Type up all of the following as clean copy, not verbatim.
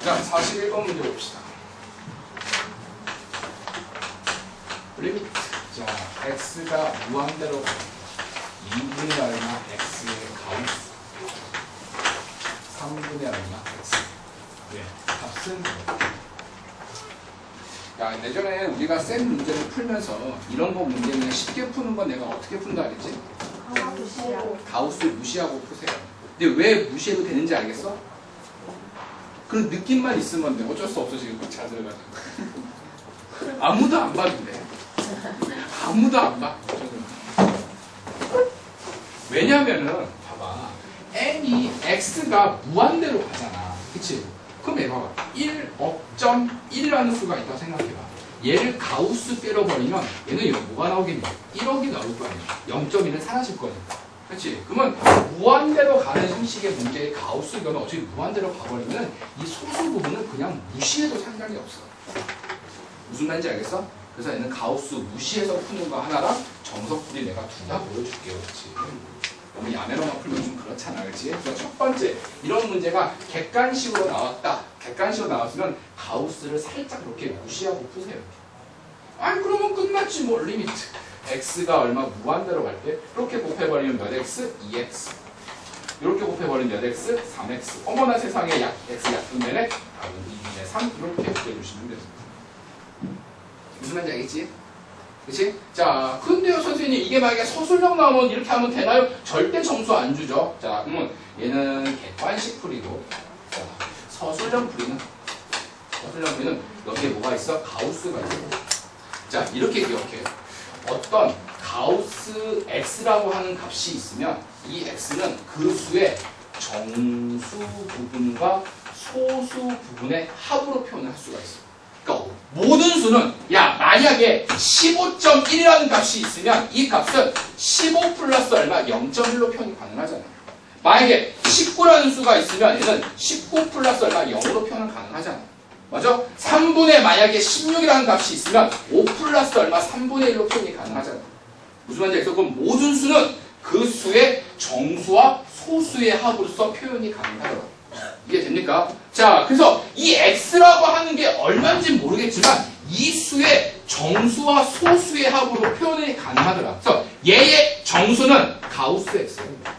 자, 41번 문제 봅시다. 리미트. 자, x가 무한대로 2분의 얼마 x의 가우스 3분의 얼마 x. 네, 값은 야, 예전에 우리가 쌤 문제를 풀면서 이런 거 문제는 쉽게 푸는 건 내가 어떻게 푼다 그랬지? 가우스 무시하고 푸세요. 근데 왜 무시해도 되는지 알겠어? 그 느낌만 있으면 돼. 어쩔 수 없어 지금 잘 들어가지고. 아무도 안 봐도 돼. 아무도 안 봐. 왜냐면은 봐봐. n이 x가 무한대로 가잖아. 그치? 그럼 얘봐봐. 1억.1이라는 수가 있다고 생각해봐. 얘를 가우스 때려버리면 얘는 여기 뭐가 나오겠니? 1억이 나올 거 아니야. 0.1은 사라질 거니까. 그렇지? 그러면 무한대로 가는 형식의 문제의 가우스 이거는 어차피 무한대로 가버리면 이 소수 부분은 그냥 무시해도 상관이 없어. 무슨 말인지 알겠어? 그래서 얘는 가우스 무시해서 푸는 거 하나랑 정석풀이 내가 둘 다 보여줄게요. 그렇지? 너무 야매로만 풀면 좀 그렇잖아. 그렇지? 그래서 첫 번째 이런 문제가 객관식으로 나왔다. 객관식으로 나왔으면 가우스를 살짝 이렇게 무시하고 푸세요. 아니 그러면 끝났지 뭐. 리미트 x가 얼마 무한대로 갈 때 이렇게 곱해버리면 몇 x? 2x. 이렇게 곱해버리면 몇 x? 3x. 어머나 세상에 약 x 약분되네. 답은 2분의 3 이렇게 곱해주시면 됩니다. 무슨 말인지 알겠지? 그치? 자, 근데요 선생님 이게 만약에 서술형 나오면 이렇게 하면 되나요? 절대 점수 안 주죠. 자, 그러면 얘는 객관식 풀이고, 자, 서술형 풀이는 여기에 뭐가 있어? 가우스가 있어. 자, 이렇게 기억해. 어떤 가우스 x라고 하는 값이 있으면 이 x는 그 수의 정수 부분과 소수 부분의 합으로 표현할 수가 있어. 그러니까 모든 수는 만약에 15.1이라는 값이 있으면 이 값은 15 플러스 얼마 0.1로 표현이 가능하잖아요. 만약에 19라는 수가 있으면 얘는 19 플러스 얼마 0으로 표현은 가능하잖아요. 맞아? 3분의 만약에 16이라는 값이 있으면 5 플러스 얼마 3분의 1로 표현이 가능하잖아요. 무슨 말인지 알겠어? 그럼 모든 수는 그 수의 정수와 소수의 합으로서 표현이 가능하더라고요. 이게 됩니까? 자, 그래서 이 x라고 하는 게 얼마인지 모르겠지만 이 수의 정수와 소수의 합으로 표현이 가능하더라. 그래서 얘의 정수는 가우스 x입니다.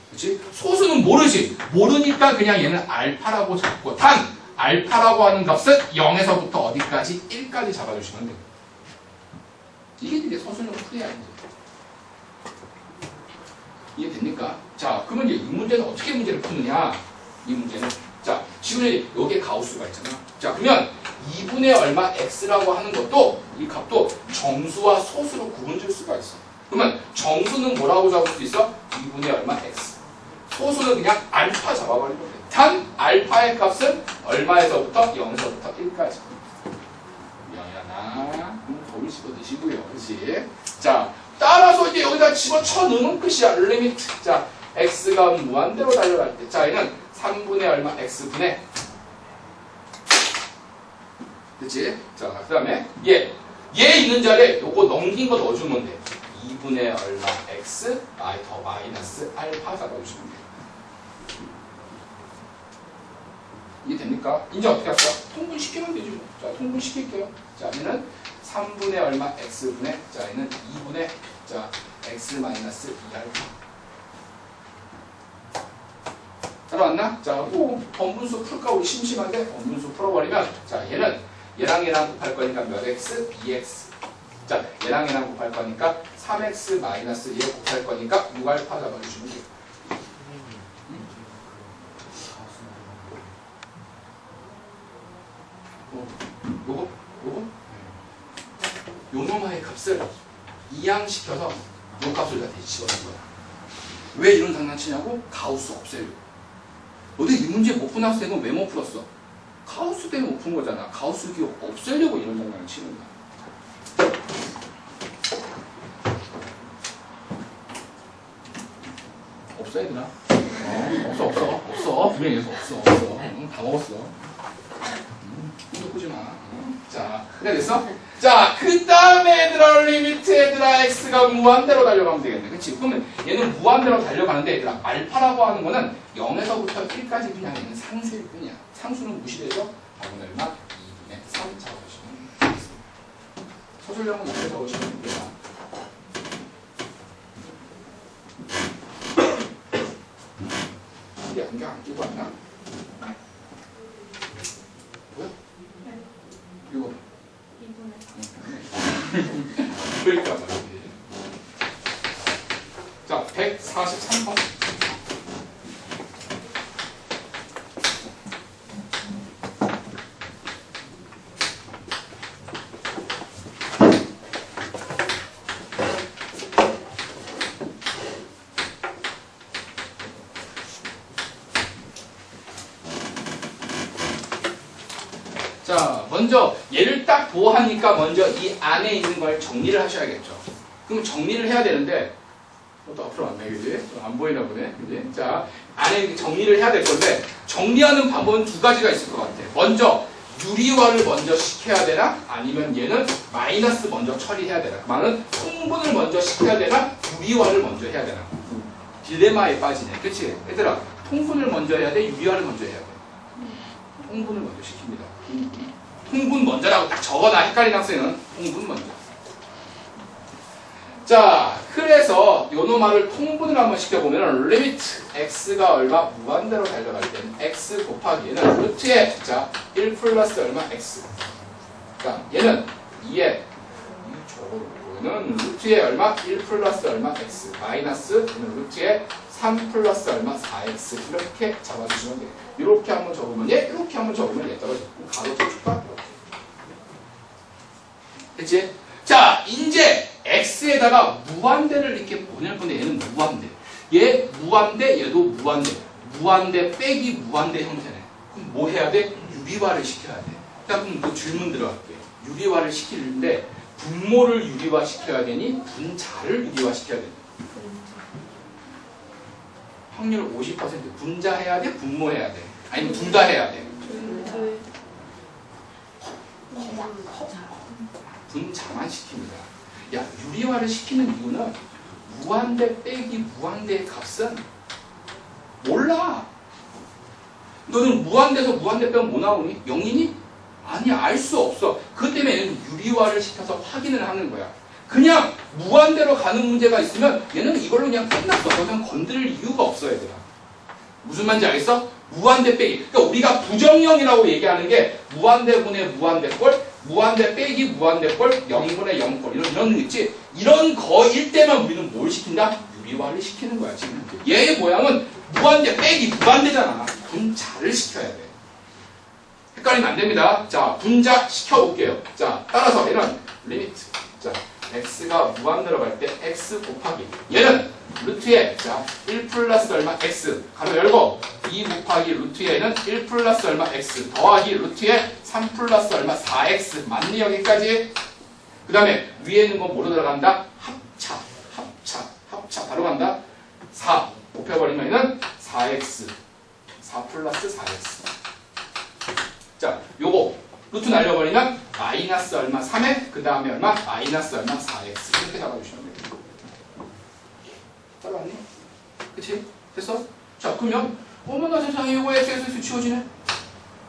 그렇지? 소수는 모르지. 모르니까 그냥 얘는 알파라고 잡고 단 알파라고 하는 값은 0에서부터 어디까지? 1까지 잡아주시면 돼요. 이게 서술형 풀이야 이제. 이해 됩니까? 자, 그러면 이 문제는 어떻게 문제를 푸느냐? 이 문제는 자, 지금 여기에 가우스가 있잖아. 자, 그러면 2분의 얼마 x라고 하는 것도 이 값도 정수와 소수로 구분질 수가 있어. 그러면 정수는 뭐라고 잡을 수 있어? 2분의 얼마 x. 소수는 그냥 알파 잡아버리면 돼. 단 알파의 값은 얼마에서부터? 0에서부터 1까지. 영야나 거울 집어 드시고요. 그렇지? 자, 따라서 이제 여기다 집어쳐 넣으면 끝이야. 리미트. 자, x가 무한대로 달려갈 때. 자, 얘는 3분의 얼마 x분의. 그치? 자, 그 다음에 얘 있는 자리에 요거 넘긴 거 넣어주면 돼. 2분의 얼마 x 더 마이너스 알파 잡아주시면 돼. 이게 됩니까? 이제 어떻게 할까? 통분시키면 되죠. 자, 통분시킬게요. 자, 얘는 3분의 얼마 x분의, 자, 얘는 2분의, 자, x 마이너스 2알파. 따라왔나? 자, 뭐 번분수 풀까? 우리 심심한데 번분수 풀어버리면, 자, 얘랑 곱할 거니까 몇 x? bx. 자, 얘랑 곱할 거니까 3x 마이너스 얘 곱할 거니까 6알파 잡아주시면 돼요. 요놈의 값을 이항시켜서 요 값을 다 대시 집어넣은 거야. 왜 이런 장난치냐고? 가우스 없애려고. 너네 이 문제 못 푸나서 되면 왜 못 풀었어? 가우스 때문에 못 푼 거잖아. 가우스 기억 없애려고 이런 장난을 치는 거야. 없어 얘들아? 없어. 분명히 없어. 다 먹었어. 끄지 마. 자, 그래 됐어? 자, 그 다음에 얘들아 리미트 얘들아 x가 무한대로 달려가면 되겠네. 그치? 그러면 얘는 무한대로 달려가는데 얘들아 알파라고 하는 거는 0에서부터 1까지 그냥 얘는 상수일 뿐이야. 상수는 무시돼서 답은 얼마? 2분의 3 잡아주시면 되겠습니다. 서술형은 이렇게 적으시면 됩니다. 이게 안경 안 끼고 왔나? 뭐야? 이거 그러니까 말이지. 자, 143번. 자, 먼저 얘를 딱 보호하니까 먼저 이 안에 있는 걸 정리를 하셔야겠죠. 그럼 정리를 해야 되는데 또 앞으로 왔네, 그지? 안 보이나 보네, 그지? 자, 안에 정리를 해야 될 건데 정리하는 방법은 두 가지가 있을 것 같아. 먼저 유리화를 먼저 시켜야 되나? 아니면 얘는 마이너스 먼저 처리해야 되나? 그 말은 통분을 먼저 시켜야 되나? 유리화를 먼저 해야 되나? 딜레마에 빠지네, 그치? 얘들아, 통분을 먼저 해야 돼? 유리화를 먼저 해야 돼? 통분을 먼저 시킵니다. 통분 먼저라고 딱 적어놔. 헷갈리는 학생은 통분 먼저. 자, 그래서 요놈아를 통분을 한번 시켜보면 리미트 x가 얼마? 무한대로 달려갈 때는 x 곱하기 얘는 루트에 자 1 플러스 얼마? x. 그러니까 얘는 2에 얘는 루트에 얼마? 1 플러스 얼마? x 마이너스 얘는 루트에 3 플러스 얼마? 4x 이렇게 잡아주시면 돼요. 이렇게 한번 적으면 얘, 이렇게 한번 적으면 얘 떨어지고 가로 쳐줄까? 됐지? 자, 이제 x에다가 무한대를 이렇게 보낼 건데 얘는 무한대. 얘 무한대, 얘도 무한대. 무한대 빼기 무한대 형태네. 그럼 뭐 해야 돼? 유리화를 시켜야 돼. 그럼 또 질문 들어갈게. 유리화를 시키는데 분모를 유리화 시켜야 되니 분자를 유리화 시켜야 되니? 확률 50% 분자해야 돼? 분모해야 돼? 아니면 둘 다 해야 돼? 분자만 시킵니다. 야, 유리화를 시키는 이유는 무한대 빼기 무한대의 값은 몰라. 너는 무한대에서 무한대 빼면 뭐 나오니? 0이니? 아니, 알 수 없어. 그것 때문에 얘는 유리화를 시켜서 확인을 하는 거야. 그냥 무한대로 가는 문제가 있으면 얘는 이걸로 그냥 끝났어. 더 이상 건드릴 이유가 없어, 얘들아. 무슨 말인지 알겠어? 무한대 빼기. 그러니까 우리가 부정형이라고 얘기하는 게 무한대분의 무한대꼴, 무한대 빼기 무한대꼴, 0분의 0꼴 이런 거 있지? 이런 거일 때만 우리는 뭘 시킨다? 유리화를 시키는 거야, 지금. 얘의 모양은 무한대 빼기 무한대잖아. 분자를 시켜야 돼. 헷갈리면 안 됩니다. 자, 분자 시켜볼게요. 자, 따라서 얘는 리미트. 자, x가 무한대로 갈 때 x 곱하기 얘는 루트에 자, 1 플러스 얼마 x 가로 열고 2 곱하기 루트에는 1 플러스 얼마 x 더하기 루트에 3 플러스 얼마 4x 맞니 여기까지? 그 다음에 위에 있는 건 뭐로 들어간다? 합차 바로 간다. 4 곱해버리면 4x 4 플러스 4x 자, 요거 루트 날려버리면 마이너스 얼마 3에 그 다음에 얼마? 마이너스 얼마 4x 이렇게 잡아주시면 됩니다. 따라왔니? 그치? 됐어? 자, 그러면 어머나 세상에 요거 x에서 지워지네?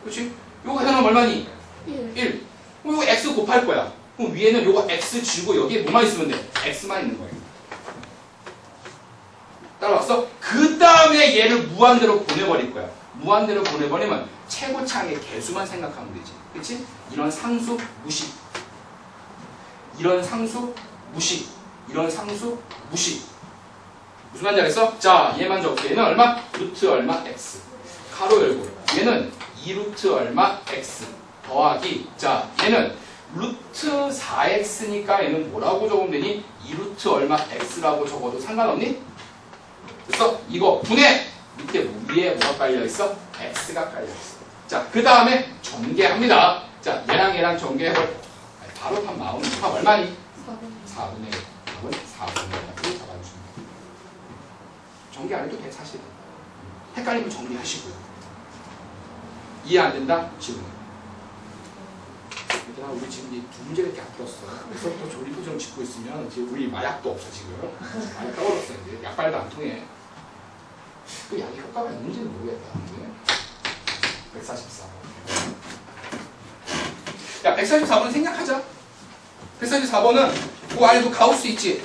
그치? 요거 해놓으면 얼마니? 1. 그럼 요거 x 곱할 거야. 그럼 위에는 요거 x 지우고 여기에 뭐만 있으면 돼? x만 있는 거예요. 따라왔어? 그 다음에 얘를 무한대로 보내버릴 거야. 무한대로 보내버리면 최고창의 개수만 생각하면 되지. 그치? 이런 상수 무시. 이런 상수 무시. 이런 상수 무시. 무슨 말인지 알겠어? 자, 얘만 적게. 얘는 얼마? 루트 얼마? x. 가로 열고. 얘는 2루트 얼마? x. 더하기. 자, 얘는 루트 4x니까 얘는 뭐라고 적으면 되니? 2루트 얼마? x라고 적어도 상관없니? 됐어? 이거 분해! 밑에 위에 뭐가 깔려있어? x가 깔려있어. 자, 그 다음에 전개합니다. 자, 얘랑 전개해볼. 바로 답 나오는 답 얼마니? 4분의 1. 답은 4분의 1로 잡아주시면 돼요. 전개 안 해도 돼, 사실. 헷갈리면 정리하시고요. 이해 안 된다? 지금. 얘들아, 우리 지금 이 두 문제밖에 안 풀었어. 그래서부터 조리부정 짓고 있으면 이제 우리 마약도 없어, 지금. 마약 떨어졌어, 이제. 약발도 안 통해. 그 약이 효과가 있는지는 모르겠다. 144번. 야, 144번은 생략하자. 144번은 그 안에도 가우스 있지?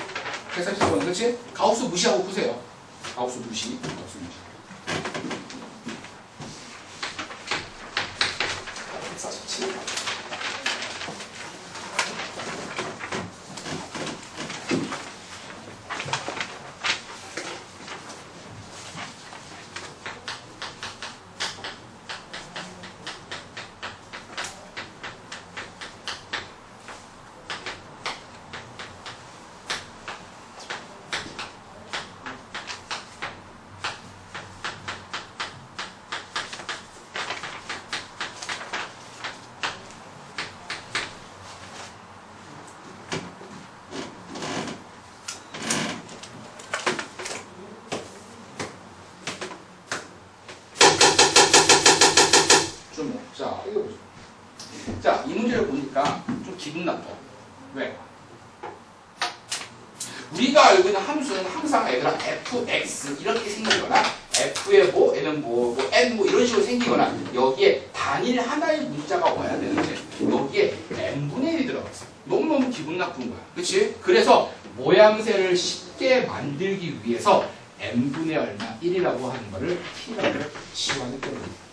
144번은 그렇지? 가우스 무시하고 푸세요. 가우스 무시. 가우스 무시. 147. 자, 이거 보죠. 자, 이 문제를 보니까 좀 기분 나빠. 왜? 우리가 알고 있는 함수는 항상 얘들아 fx 이렇게 생기거나 f의 뭐 얘는 뭐 n 뭐 이런 식으로 생기거나 여기에 단일 하나의 문자가 와야 되는데 여기에 n분의 1이 들어갔어. 너무너무 기분 나쁜 거야. 그치? 그래서 모양새를 쉽게 만들기 위해서 n분의 얼마 1이라고 하는 거를 t라고 지워냈거든요.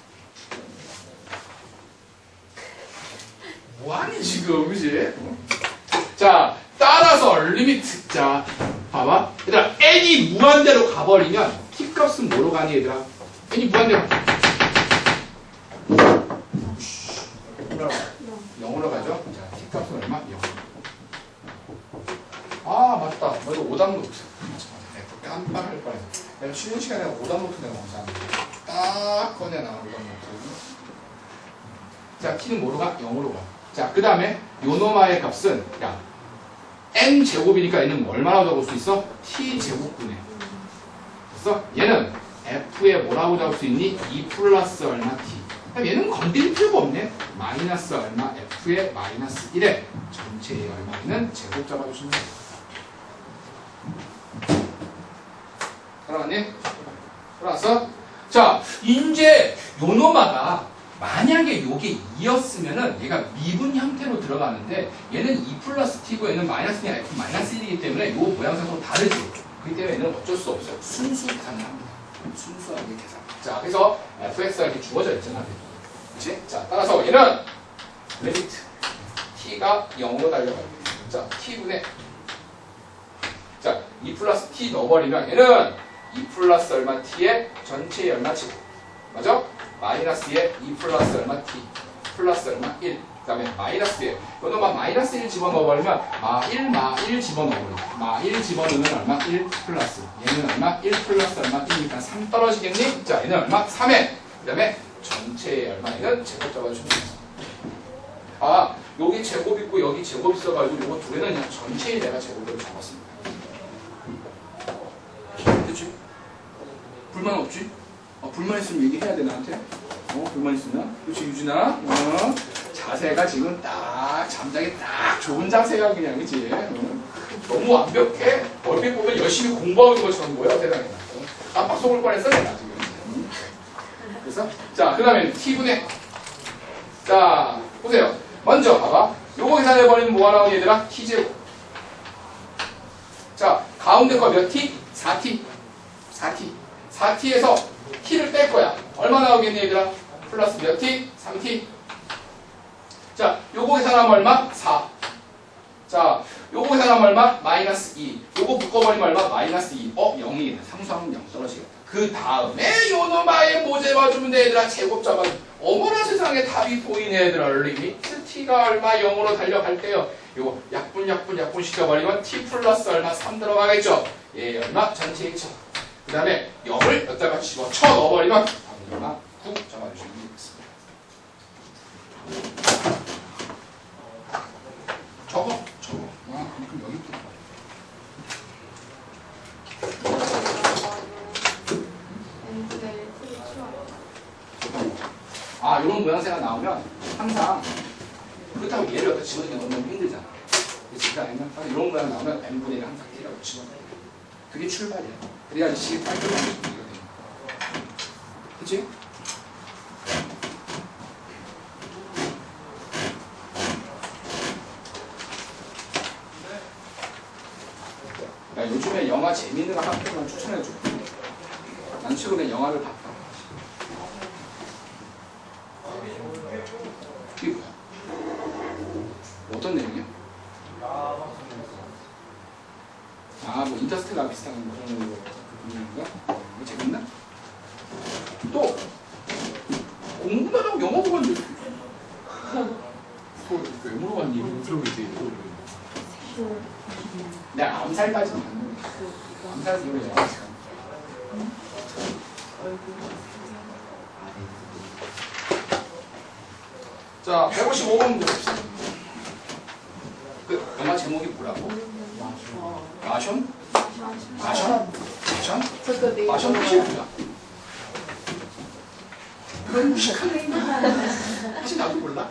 뭐하니 지금 그지? 자 따라서 리미트 자 봐봐 얘들아 n이 무한대로 가버리면 t 값은 뭐로 가니 얘들아? n이 무한대로 0으로 가죠? 자 t 값은 얼마? 0. 아 맞다 이거 오답 노트 깜빡할 뻔했어. 내가 쉬는 시간에 오답 노트 내가 먼저 딱 꺼내놔 오답 노트. 자 t는 뭐로 가? 0으로 가. 자, 그 다음에 요노마의 값은 야 n 제곱이니까 얘는 얼마나 적을 수 있어? t 제곱분의 됐어? 얘는 f에 뭐라고 적을 수 있니? 2 플러스 얼마 t. 그럼 얘는 건드릴 필요가 없네. 마이너스 얼마 f에 마이너스 1에 전체의 얼마는 제곱 잡아주시면 돼요. 알아봤니? 알았어? 자, 이제 요노마가 만약에 요게 2였으면은 얘가 미분 형태로 들어가는데 얘는 2 플러스 t고 얘는 마이너스 f 마이너스 1이기 때문에 요 모양새가 다르지. 그렇기 때문에 얘는 어쩔 수 없어요. 순수 계산을 합니다. 순수하게 계산. 자, 그래서 fx가 이렇게 주어져 있잖아. 그치? 자, 따라서 얘는 리미트 t가 0으로 달려가요. 자, t분의 자, 2 플러스 t 넣어버리면 얘는 2 플러스 얼마 t의 전체의 얼마 제곱. 맞아? 마이너스에 2 플러스 얼마 t 플러스 얼마 1. 그 다음에 마이너스에 이놈만 마이너스 1 집어넣어버리면 마1 집어넣어버려. 마1 집어넣으면 얼마? 1 플러스 얘는 얼마? 1 플러스 얼마 1이니까 3 떨어지겠니? 자 얘는 얼마? 3에 그 다음에 전체의 얼마에는 제곱 잡아주면 되죠. 아 여기 제곱 있고 여기 제곱 있어가지고 이거 두 개는 그냥 전체의 내가 제곱으로 적었습니다. 그치? 불만 없지? 불만 있으면 얘기해야 돼 나한테. 불만 있으면. 그렇지 유진아. 자세가 지금 딱 잠자기 딱 좋은 자세가 그냥 그치? 너무 완벽해. 얼핏 보면 열심히 공부하는 것처럼 보여 세상에. 깜빡 속을 뻔했어 내가 지금. 그래서 자 그 다음에 t분의 자 보세요. 먼저 봐봐. 요거 계산해버리면 뭐가 나오니 얘들아? t제곱. 자 가운데 거 몇 t? 4t. 4t. 4t에서 t를 뺄 거야. 얼마 나오겠니 얘들아? 플러스 몇 t? 3t. 자, 요거 계산하면 얼마? 4. 자, 요거 계산하면 얼마? 마이너스 2. 요거 묶어버리면 얼마? 마이너스 2. 0이겠네. 상수하면 0 떨어지겠다. 그 다음에 요놈아의 뭐 잡아주면 돼 얘들아? 제곱 잡아줘. 어머나 세상에 답이 보이네 얘들아. 리미트 t가 얼마 0으로 달려갈 때요. 요거 약분 시켜버리면 t 플러스 얼마? 3 들어가겠죠. 얘 얼마? 전체 1차. 그 다음에 0을 여기다가 집어쳐 넣어버리면 얼마? 9 잡아주시면 되겠습니다. 적어. 그럼 여기 또 이런 모양새가 나오면 항상 그렇다고 얘를 여기다 집어넣는 게 너무 힘들잖아. 그래서 이런 모양 나오면 n분의 1 항상 t라고 집어넣어요. 그게 출발이야. 그래야지 깔끔하게 정리가 돼요. 그치? 야, 요즘에 영화 재밌는 거 한 편만 추천해줘. 난 최근에 영화를 봤다. 이게 뭐야? 어떤 내용이야? 아, 뭐 인터스텔라 비슷한 그런 건가? 뭐 재밌나? 또 공부하라고 영어 보았는데 왜 물어봤니? 그러고 이제 내가 암살까지는 봤는데 암살 이후에 영화 자, 155번 문제 봅시다. 그 영화 제목이 뭐라고? 마션? 마션? 마션? 마션 뜻이 뭐야? 그런 무식한 얘기 사실 나도 몰라.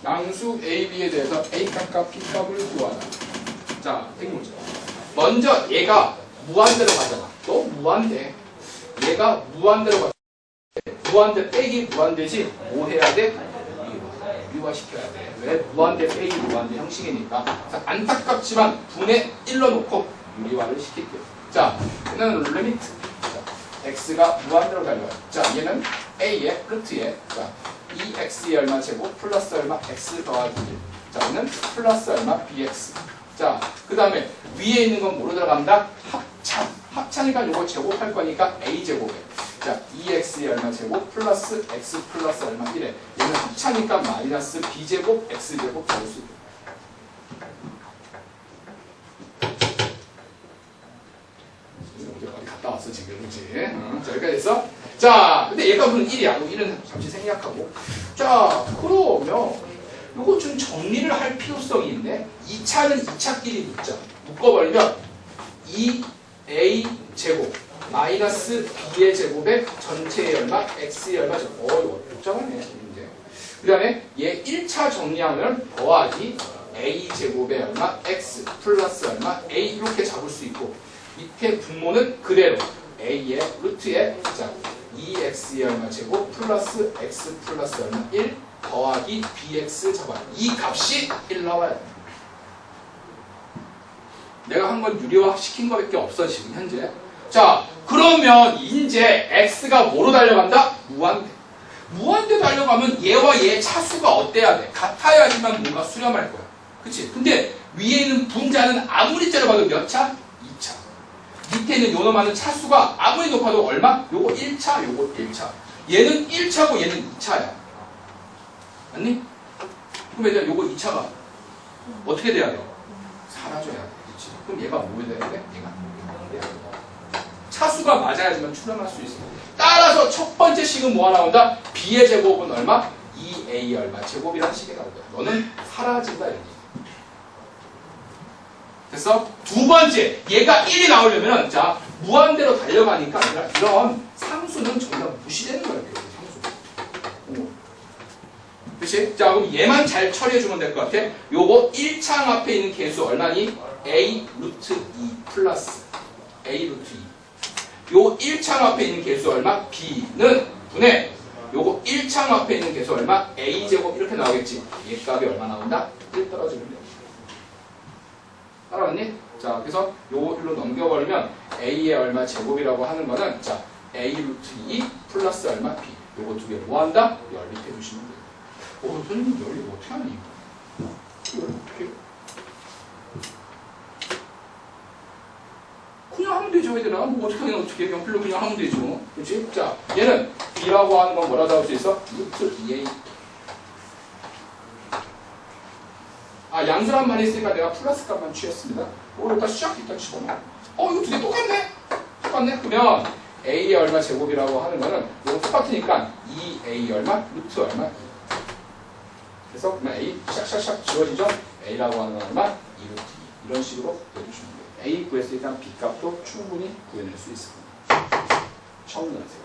양수 A, B에 대해서 A 값과 B 값을 구하라. 자, 생문제. 먼저 얘가 무한대로 가잖아. 또 무한대. 얘가 무한대로 가잖아. 무한대 빼기 무한대지 뭐 해야 돼? 유화시켜야 돼. 왜? 무한대 빼기 무한대 형식이니까. 자, 안타깝지만 분의 1로 놓고 유리화를 시킬게요. 자, 얘는 리미트. x가 무한대로 달려요. 자, 얘는 a의 루트에 자 2x의 얼마 제곱 플러스 얼마 x 더하기 1. 자, 얘는 플러스 얼마 bx. 자, 그 다음에 위에 있는 건 뭐로 들어간다? 합찬. 합찬이니까 요거 제곱할 거니까 a제곱에. 자, 2x의 얼마 제곱 플러스 x 플러스 얼마 1에. 얘는 합찬이니까 마이너스 b제곱 x제곱 적을 수 있고. 어디 갔다 왔어 지금, 그렇지? 자, 여기까지 됐어? 자, 근데 얘가 무슨 1이야. 1은 잠시 생략하고. 자, 그러면 이거 좀 정리를 할 필요성이 있네. 2차는 2차끼리 묶어버리면 2a 제곱 마이너스 b의 제곱에 전체의 얼마 x의 얼마 제곱. 이거 복잡하네 이제. 그 다음에 얘 1차 정리하면 더하기 a 제곱에 얼마 x 플러스 얼마 a 이렇게 잡을 수 있고, 밑에 분모는 그대로 a의 루트에 자 2x의 얼마 제곱 플러스 x 플러스 얼마 1 더하기 bx 잡아. 이 값이 1 나와야 돼. 내가 한 건 유리화 시킨 거밖에 없어 지금 현재. 자, 그러면 이제 x가 뭐로 달려간다? 무한대. 무한대 달려가면 얘와 얘의 차수가 어때야 돼? 같아야지만 뭔가 수렴할 거야. 그치? 근데 위에 있는 분자는 아무리 째려봐도 몇 차? 2차. 밑에 있는 요 놈하는 차수가 아무리 높아도 얼마? 요거 1차, 요거 1차. 얘는 1차고 얘는 2차야. 맞니? 그럼 이제 요거 2차가 어떻게 돼야 돼? 사라져야 돼. 그치? 그럼 얘가 뭐 돼야 돼? 얘가 돼야 돼. 차수가 맞아야지만 출현할 수 있어. 따라서 첫 번째 식은 뭐가 나온다? b의 제곱은 얼마? 2a 얼마 제곱이라는 식이 나올 거야. 너는 사라진다 이렇게. 됐어? 두 번째, 얘가 1이 나오려면 자 무한대로 달려가니까 이런 상수는 전부 다 무시되는 거야. 상수. 그치? 자, 그럼 얘만 잘 처리해주면 될 것 같아. 요거 1창 앞에 있는 개수 얼마니? a 루트 2 플러스 a 루트 2. 요 1창 앞에 있는 개수 얼마? b는 분의 요거 1창 앞에 있는 개수 얼마? a제곱 이렇게 나오겠지. 얘 값이 얼마 나온다? 1 떨어지면 돼. 따라왔니? 자, 그래서 요거 1로 넘겨버리면 a의 얼마 제곱이라고 하는 거는 자 a 루트 2 플러스 얼마 b. 요거 두 개 뭐한다? 연립해 주시면 돼요. 선생님 연립 어떻게 하니? 연립해. 그냥 하면 되죠, 얘들아. 뭐 어떻게 하냐, 어떻게 연필로 그냥 하면 되죠. 그렇지? 자, 얘는 b라고 하는 건 뭐라고 할 수 있어? 루트 2a. 아, 양수란 말이 있으니까 내가 플러스 값만 취했습니다. 일단 시작 일단 집어넣어. 이거 두 개 똑같네? 똑같네? 그러면 a의 얼마 제곱이라고 하는 거는 이거 똑같으니까 2a 얼마? 루트 얼마? 그래서 그냥 a 샥샥샥 지워지죠? a라고 하는 건 얼마? 2 루트 2. 이런 식으로 내주시면 돼요. a 구했을 때 b 값도 충분히 구해낼 수 있습니다. 처음 나세요.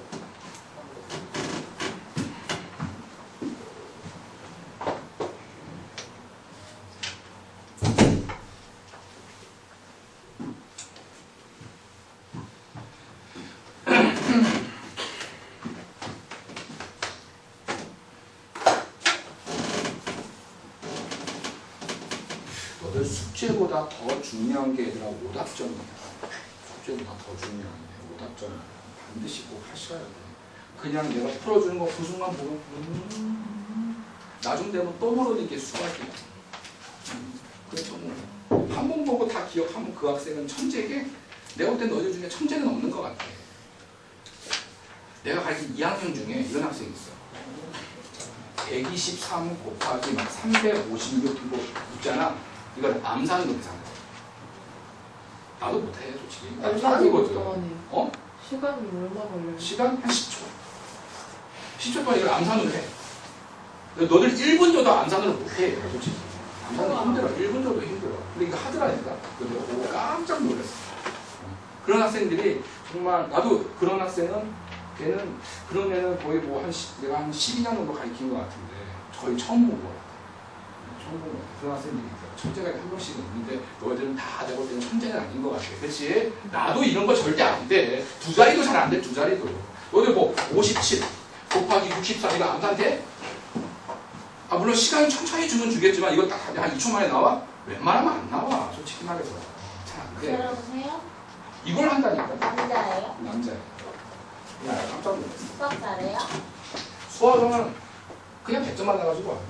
숙제보다 더 중요한 게 얘들아 오답점이야. 숙제보다 더 중요한 게 오답점. 반드시 꼭 하셔야 돼. 그냥 내가 풀어주는 거 그 순간 보면 나중 되면 또 모르는 게 수학이야. 그렇죠 뭐. 한 번 보고 다 기억하면 그 학생은 천재게? 내가 볼 때 너희들 중에 천재는 없는 것 같아. 내가 가르친 2학년 중에 이런 학생이 있어. 123 곱하기 막 356 이거 묻잖아. 이걸 암산으로 계산해. 나도 못해 솔직히. 나 사람이거든. 어? 시간이 얼마 걸려요? 시간 한 10초. 10초 동안 이걸 암산으로 해. 너들 1분 줘도 암산으로 못해. 솔직히. 암산은 힘들어. 1분 줘도 힘들어. 근데 이거 하더라니까. 그래서 내가 보고 깜짝 놀랐어. 그런 학생들이 정말 나도 그런 학생은 걔는 그런 애는 거의 뭐 내가 한 12년 정도 가르친 것 같은데 거의 처음 본 것 같아. 처음 본 것 같아. 그런 학생들이 있어. 천재가 한 명씩은 있는데 너희들은 다 내가 볼 때는 천재는 아닌 것 같아. 그렇지? 나도 이런 거 절대 안 돼. 두 자리도 잘 안 돼. 두 자리도. 너희들 뭐 57 곱하기 64 이거 암산 돼? 아 물론 시간이 천천히 주면 주겠지만 이거 딱 한 2초 만에 나와? 웬만하면 안 나와. 솔직히 말해서. 잘 안 돼. 들어보세요. 이걸 한다니까. 남자예요? 남자야. 야 깜짝 놀랐어. 수학 잘해요? 수학은 그냥 100점 맞아가지고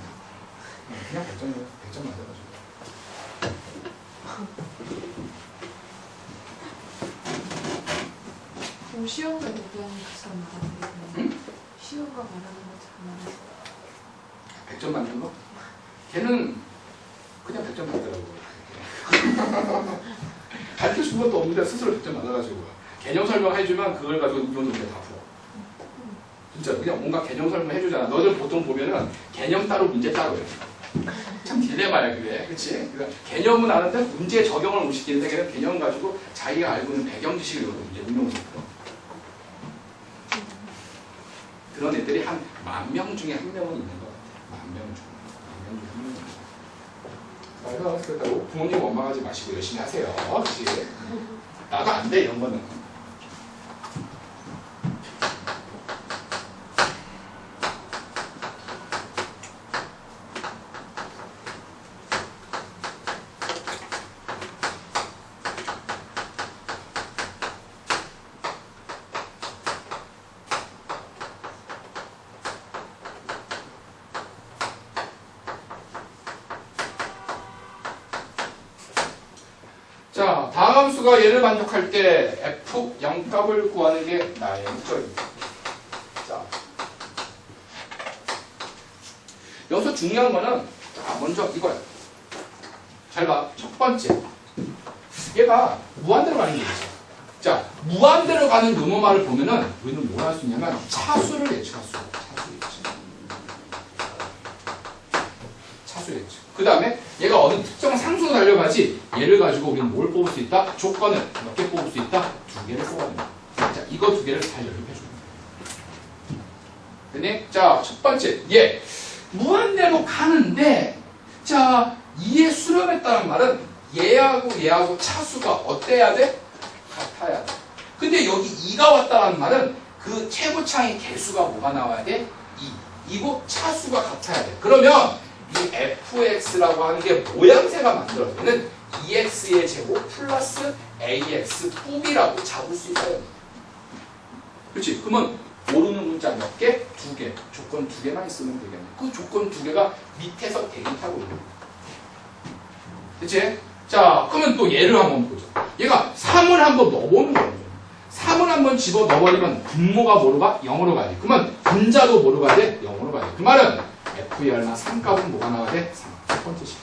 그냥 100점 맞아가지고 그럼 시험과 얘기하는 것처럼 말하는 응? 시험과 말하는 것처럼 말하는 100점 맞는 거? 걔는 그냥 100점 맞더라고. 가르쳐준 것도 없는데 스스로 100점 맞아가지고 개념 설명해주면 그걸 가지고 이론 문제 다 풀어. 진짜 그냥 뭔가 개념 설명해주잖아. 너들 보통 보면은 개념 따로 문제 따로야. 참 딜레마야 그게. 그치? 그러니까 개념은 아는데 문제 적용을 못 시키는데 걔는 개념 가지고 자기가 알고 있는 배경 지식을 이제 응용을 시켜. 그런 애들이 한 10,000명 중에 한 명은 있는 것 같아. 10,000명 중에. 10,000명 중에 한 명은 있는 것 같아. 그래서 그렇다고 부모님 원망하지 마시고 열심히 하세요. 그치? 나도 안 돼, 이런 거는. 자, 다음 수가 얘를 만족할 때 f 0값을 구하는 게 나의 목적입니다. 자, 여기서 중요한 거는 자, 먼저 이거야. 잘 봐. 첫 번째. 얘가 무한대로 가는 게 있어. 자, 무한대로 가는 요노말을 보면은 우리는 뭘 할 수 있냐면 차수를 예측할 수 있어. 차수 예측. 그 다음에 얘가 어느 특정한 상수로 달려가지 얘를 가지고 우리는 뭘 뽑을 수 있다? 조건을 몇 개 뽑을 수 있다? 2개를 뽑아야 된다. 자, 이거 2개를 잘 연습해줘야 돼. 됐니? 자, 첫 번째. 얘 무한대로 가는데 자, 2에 수렴했다는 말은 얘하고 차수가 어때야 돼? 같아야 돼. 근데 여기 2가 왔다는 말은 그 최고차의 개수가 뭐가 나와야 돼? 2. 이거 차수가 같아야 돼. 그러면 이 fx라고 하는 게 모양새가 만들어지는 2x의 제곱 플러스 ax 뿌비라고 잡을 수 있어요. 그렇지? 그러면 모르는 문자 몇 개? 2개. 조건 2개만 있으면 되겠네. 그 조건 2개가 밑에서 대립하고 있는 거야. 그치? 자, 그러면 또 얘를 한번 보죠. 얘가 3을 한번 넣어보는 거예요. 3을 한번 집어 넣어버리면 분모가 뭐로 가? 0으로 가야지. 그러면 분자도 뭐로 가야 돼? 0으로 가야 돼. 그 말은 f의 얼마? 3값은 뭐가 나와야 돼? 3. 첫 번째 식.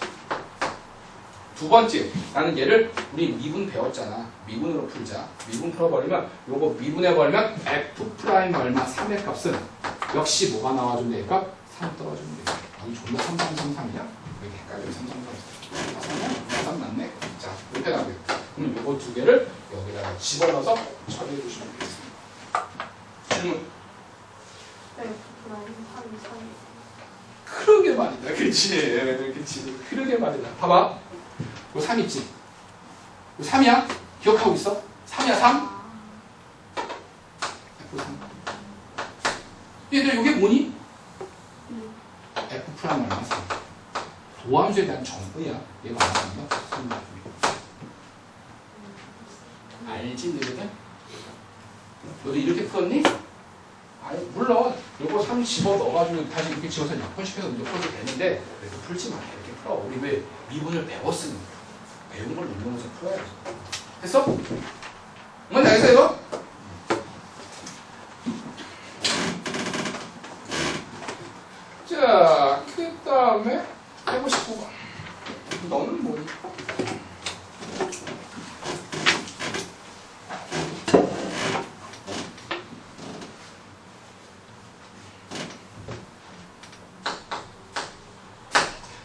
두 번째, 나는 얘를 우리 미분 배웠잖아. 미분으로 풀자. 미분 풀어버리면 요거 미분해버리면 f 프라임 얼마? 3의 값은 역시 뭐가 나와주면 될까? 3 떨어주면 돼. 여기 존나 3, 3, 3, 3이야? 왜 이렇게 헷갈려? 3, 3, 3. 3 맞네? 자, 이렇게 나오겠다. 그럼 요거 2개를 여기다가 집어넣어서 처리해 주시면 되겠습니다. 질문. 그러게 말이다. 그치? 그치? 그러게 말이다. 봐봐. 이거 3 있지? 이거 3이야? 기억하고 있어? 3이야, 3? F3. 얘들 이게 뭐니? F 프라임 얼마 3. 도함수에 대한 정의야. 얘가 얼마인가? 기분 나쁨이. 알지 너희들? 너도 이렇게 풀었니? 아니 물론 요거 3 집어 넣어가지고 다시 이렇게 집어서 약분시켜서 문제 풀어도 되는데 그래도 풀지 마. 이렇게 풀어. 우리 왜 미분을 배웠으니까 배운 걸 운동해서 풀어야지. 됐어? 뭔지 알겠어 이거? 자, 그 다음에 159번. 너는 뭐니?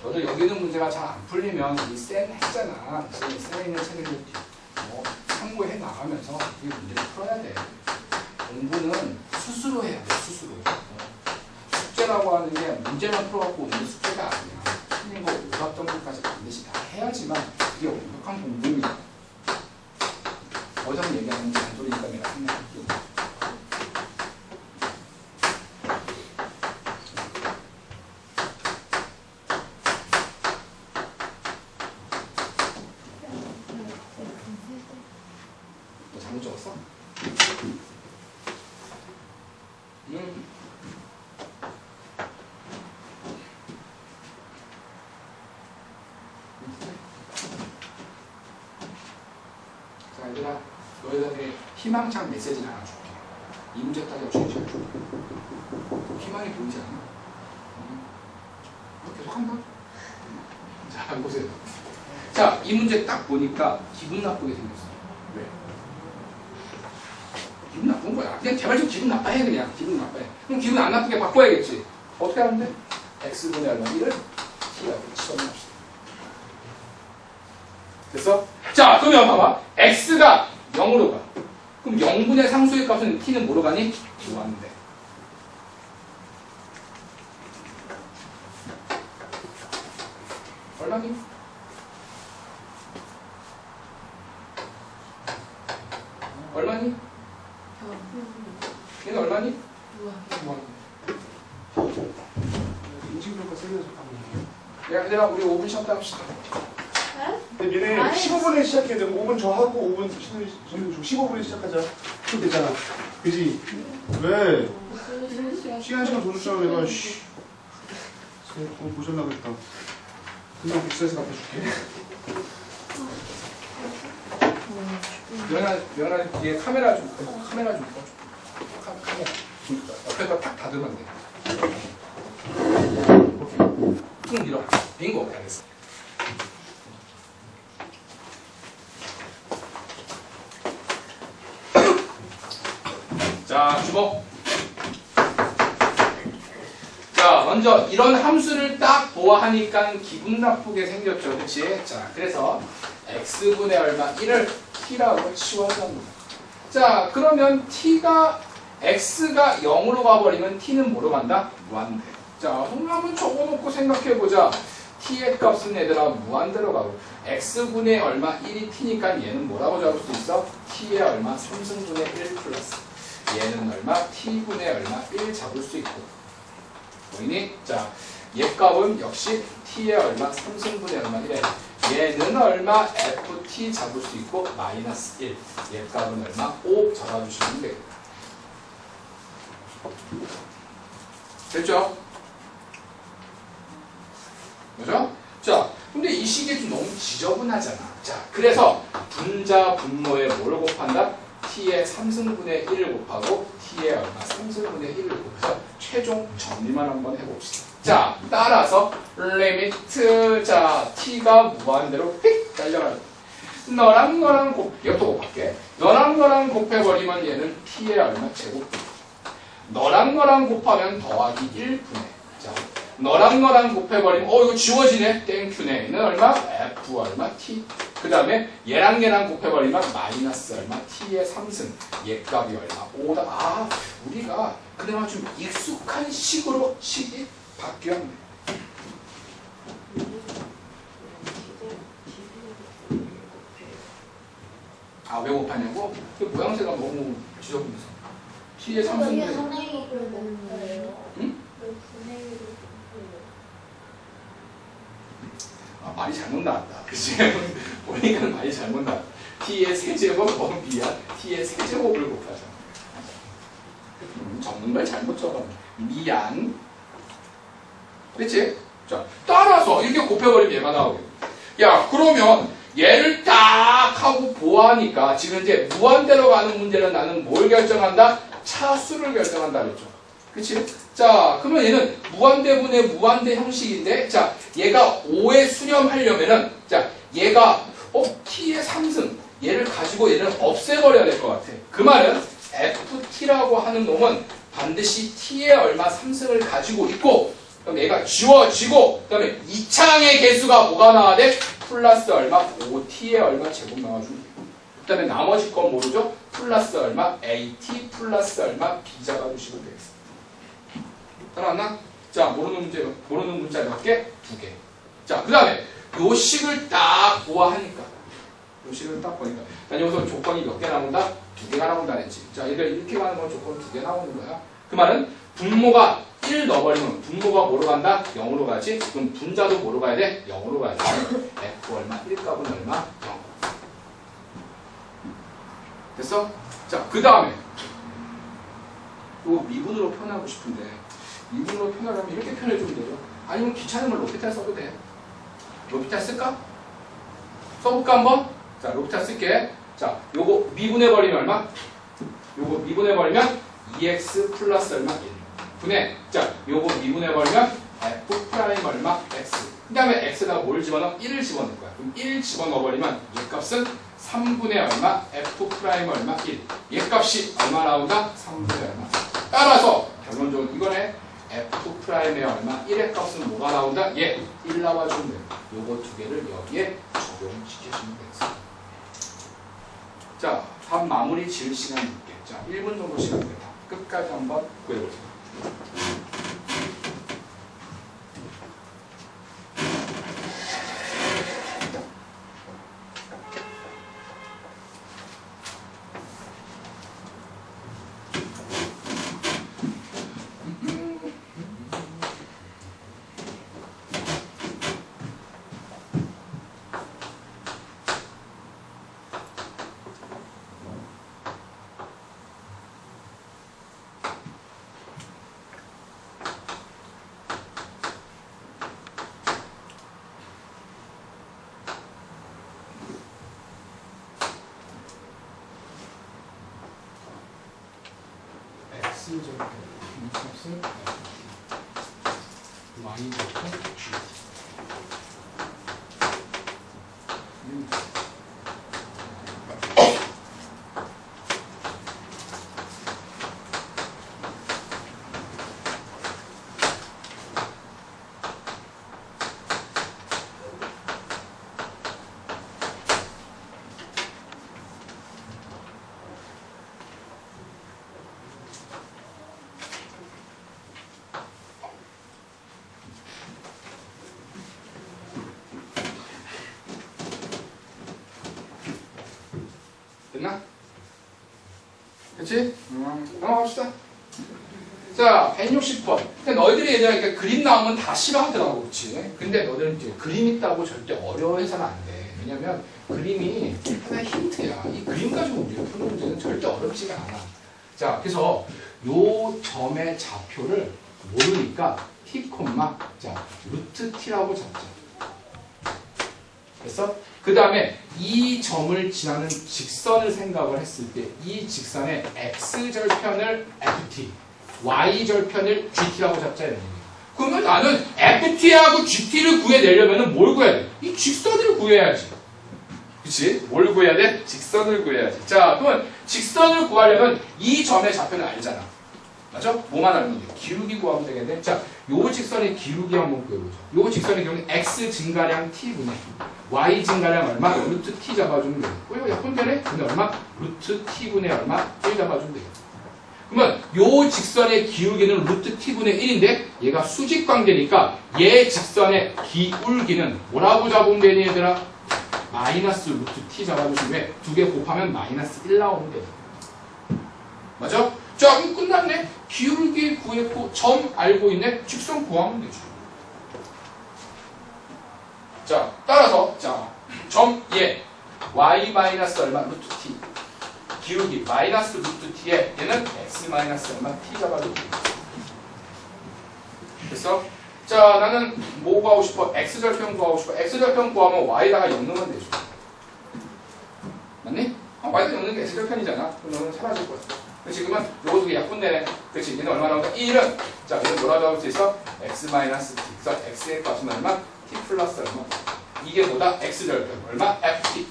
너도 여기 있는 문제가 잘 안 풀리면 이 쌤 했잖아. 쌤 있는 책을 참고해 나가면서 이 문제를 풀어야 돼. 공부는 스스로 해야 돼, 스스로. 숙제라고 하는 게 문제만 풀어갖고 오는 숙제가 아니야. 틀린 거 오답 정도까지 반드시 다 해야지만 그게 완벽한 공부입니다. 어장 얘기하는 잔소리니까 내가 생각할게. 너 잘못 적었어? 자, 얘들아, 너희들한테 희망찬 메시지를 하나 줄게. 이 문제까지 없이 잘 줄게. 희망이 보이지 않아? 계속 한다? 자, 보세요. 자, 이 문제 딱 보니까 기분 나쁘게 생겼어. 왜? 기분 나쁜 거야. 그냥 제발 좀 기분 나빠해, 그냥. 기분 나빠해. 그럼 기분 안 나쁘게 바꿔야겠지. 어떻게 하면 돼? x분의 얼마 1을 t라고 치워놓읍시다. 됐어? 자, 그러면 봐봐. x가 0으로 가. 그럼 0분의 상수의 값은 t는 뭐로 가니? 무한대. 얼마니? 얼마니? 얘는 얼마니? 무한대. 인식률과 세면서 가면 야, 얘들아, 우리 5분 쉬었다 합시다. 근데 얘네 아이. 15분에 시작해야 돼. 5분 저 하고 5분 저희도 좀 15분에 시작하자. 그럼 되잖아. 그지? 왜? 시간 조절처럼 내가 씨. 오늘 보셨나 보겠다. 금방 복수해서 갖다 줄게. 연아 뒤에 카메라 좀 꺼줘. 카메라. 옆에다 탁 닫으면 돼. 쭉 밀어. 빙고. 잘했어. 자, 주목. 자, 먼저 이런 함수를 딱 보아하니까 기분 나쁘게 생겼죠. 그치? 자, 그래서 x분의 얼마 1을 t라고 치워줍니다. 자, 그러면 x가 0으로 가버리면 t는 뭐로 간다? 무한대. 자, 그럼 한번 적어놓고 생각해보자. t의 값은 얘들아 무한대로 가고 x분의 얼마 1이 t니까 얘는 뭐라고 잡을 수 있어? t의 얼마 3승분의 1 플러스 얘는 얼마? t분의 얼마 1 잡을 수 있고 보이니? 자, 얘 값은 역시 t의 얼마 3승분의 얼마 1에 얘는 얼마? ft 잡을 수 있고 마이너스 1 얘 값은 얼마? 5 잡아주시면 되겠다. 됐죠? 그죠? 자, 근데 이 식이 좀 너무 지저분하잖아. 자, 그래서 분자 분모에 뭘 곱한다? t의 3승분의 1을 곱하고 t의 얼마? 3승분의 1을 곱해서 최종 정리만 한번 해봅시다. 자, 따라서 리미트 자 t가 무한대로 휙 달려가요. 너랑 이것도 곱할게. 너랑 곱해버리면 얘는 t의 얼마? 제곱. 너랑 곱하면 더하기 1분의. 자, 너랑 곱해버리면 이거 지워지네. 땡큐네. 얘는 얼마? f 얼마? t. 그 다음에 얘랑 곱해버리면 마이너스 얼마? t의 3승. 얘 값이 얼마? 5다. 아, 우리가 그나마 좀 익숙한 식으로 식이 바뀌었네. 아, 왜 곱하냐고? 그 모양새가 너무 지저분해서. t의 3승분의 분해율을 높여요. 응? 왜 분해율을 높여요? 아, 말이 잘못 나왔다. 그치? 보니까 말이 잘못 나왔다. t의 세제곱 더하기 b야. t의 세제곱을 곱하자. 적는 걸 잘못 적었네. 미안. 그치? 자, 따라서 이렇게 곱해버리면 얘가 나오겠네. 야, 그러면 얘를 딱 하고 보아하니까 지금 이제 무한대로 가는 문제는 나는 뭘 결정한다? 차수를 결정한다 그랬죠. 그치? 자, 그러면 얘는 무한대분의 무한대 형식인데, 자, 얘가 5에 수렴하려면은, 자, 얘가, t의 3승, 얘를 가지고 얘를 없애버려야 될 것 같아. 그 말은, ft라고 하는 놈은 반드시 t의 얼마 3승을 가지고 있고, 그럼 얘가 지워지고, 그 다음에 2창의 개수가 뭐가 나와야 돼? 플러스 얼마? 5t의 얼마 제곱 나와주면 돼. 그 다음에 나머지 건 모르죠? 플러스 얼마? at 플러스 얼마? b 잡아주시면 되겠습니다. 따라왔나? 자, 모르는 문자 몇 개? 2개. 자, 그 다음에 요 식을 딱 보아하니까. 요 식을 딱 보니까. 난 여기서 조건이 몇 개 나온다? 2개가 나온다 했지. 자, 얘들 이렇게 가는 건 조건 2개 나오는 거야. 그 말은 분모가 1 넣어버리면 분모가 뭐로 간다? 0으로 가지. 그럼 분자도 뭐로 가야 돼? 0으로 가야 돼. f 얼마? 1값은 얼마? 0. 됐어? 자, 그 다음에 요 미분으로 표현하고 싶은데 미분으로 표현하려면 이렇게 표현해주면 되죠. 아니면 귀찮으면 로피탈 써도 돼. 로피탈 쓸까? 써볼까 한번? 자, 로피탈 쓸게. 자, 요거 미분해버리면 얼마? 요거 미분해버리면 2x 플러스 얼마? 1 분해. 자, 요거 미분해버리면 f 프라임 얼마? x. 그 다음에 x에다가 뭘 집어넣어? 1을 집어넣을 거야. 그럼 1 집어넣어버리면 얘 값은 3분의 얼마? f 프라임 얼마? 1. 얘 값이 얼마 나온다? 3분의 얼마. 따라서 결론적으로 이거네. f 프라임의 얼마? 1의 값은 뭐가 나온다? 얘 1 나와주면 돼요. 요거 두 개를 여기에 적용시켜주면 되겠습니다. 자, 답 마무리 지을 시간 줄게. 자, 1분 정도 시간 됩니다. 끝까지 한번 구해보세요. X제곱 이 값을 Y제곱 G 됐나? 그치? 넘어갑시다. 자, 160번. 근데 너희들이 예전에 그림 나오면 다 싫어하더라고, 그치? 근데 너희들은 이제 그림 있다고 절대 어려워해서는 안 돼. 왜냐면 그림이 하나의 힌트야. 이 그림 가지고 문제를 푸는 문제는 절대 어렵지가 않아. 자, 그래서 요 점의 좌표를 모르니까 t, 자, 루트 t라고 잡자. 됐어? 그 다음에 이 점을 지나는 직선을 생각을 했을 때 이 직선의 x절편을 ft, y절편을 gt라고 잡자 이런 얘기야. 그러면 나는 ft하고 gt를 구해내려면 뭘 구해야 돼? 이 직선을 구해야지. 그치? 뭘 구해야 돼? 직선을 구해야지. 자, 그러면 직선을 구하려면 이 점의 좌표는 알잖아. 맞죠? 뭐만 알면 돼? 기울기 구하면 되겠네. 자, 요 직선의 기울기 한번 구해보자. 요 직선의 경우는 x 증가량 t분의 y 증가량 얼마? 루트 t 잡아주면 되겠고. 이거 약분 되네? 근데 얼마? 루트 t분의 얼마? 1 잡아주면 되겠고. 그러면 요 직선의 기울기는 루트 t분의 1인데 얘가 수직 관계니까 얘 직선의 기울기는 뭐라고 잡으면 되니 얘들아? 마이너스 루트 t 잡아주시면 왜? 두 개 곱하면 마이너스 1 나오면 돼. 맞아? 자, 그럼 끝났네. 기울기 구했고 점 알고 있네. 직선 구하면 되죠. 자, 따라서 점 얘 y 마이너스 얼마 루트 t 기울기 마이너스 루트 t에 얘는 x 마이너스 얼마 t 잡아주고. 됐어? 자, 나는 뭐 구하고 싶어? x절편 구하고 싶어. x절편 구하면 y다가 0 넣으면 되죠. 맞니? y다 0 넣는 게 x절편이잖아. 그럼 너는 사라질 거야. 지금은 요거 두 개 약분되네. 그렇지? 얘는 얼마 나온다? 1은 자, 얘는 뭐라 적을 수 있어? x 마이너스 t. 그래서 x의 값은 얼마? t 플러스 얼마? 이게 뭐다? x절편 얼마? ft.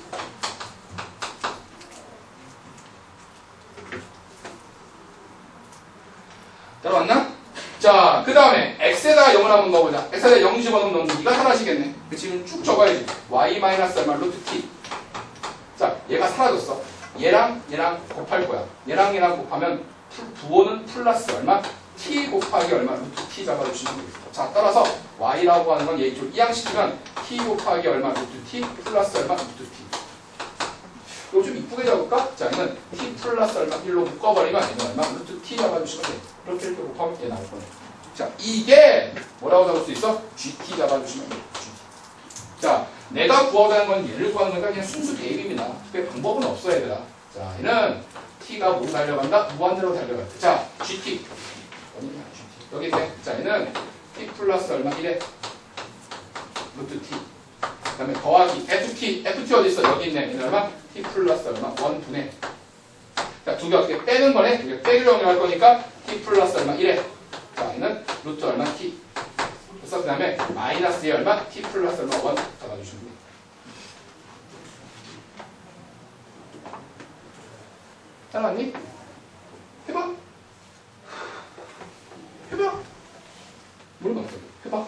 따라왔나? 자, 그 다음에 x에다가 0을 한번 넣어보자. x에다가 0 집어넣으면 너는 2가 사라지겠네. 지금 쭉 적어야지. y 마이너스 얼마? 루트 t. 자, 얘가 사라졌어. 얘랑 곱할 거야. 얘랑 곱하면 부호는 플러스 얼마? t 곱하기 얼마? 루트 t 잡아주시면 되겠다. 자, 따라서 y라고 하는 건 얘 좀 이항시키면 t 곱하기 얼마? 루트 t 플러스 얼마? 루트 t. 이거 좀 이쁘게 잡을까? 자, 얘는 t 플러스 얼마? 1로 묶어버리면 얘는 얼마? 루트 t 잡아주시면 돼. 이렇게 곱하면 얘 나올 거네. 자, 이게 뭐라고 잡을 수 있어? gt 잡아주시면 돼. gt. 자, 내가 구하자는 건 얘를 구하는 거니까 그냥 순수 대입입니다. 특별히 방법은 없어, 얘들아. 자, 얘는 t가 뭐로 달려간다? 무한대로 달려간다. 자, gt. 어디냐, gt. 여기 있네. 자, 얘는 t 플러스 얼마? 1에 루트 t. 그 다음에 더하기 ft. ft 어디 있어? 여기 있네. 얘는 얼마? t 플러스 얼마? 1분의. 자, 두 개 어떻게 빼는 거네? 두 개 빼기로 정리할 거니까 t 플러스 얼마? 1에. 자, 얘는 루트 얼마? t. 그래서 그 다음에 마이너스에 얼마? t 플러스 얼마? 1 잡아주시면 돼요. 따라왔니? 해봐. 해봐. 물어봐. 해봐.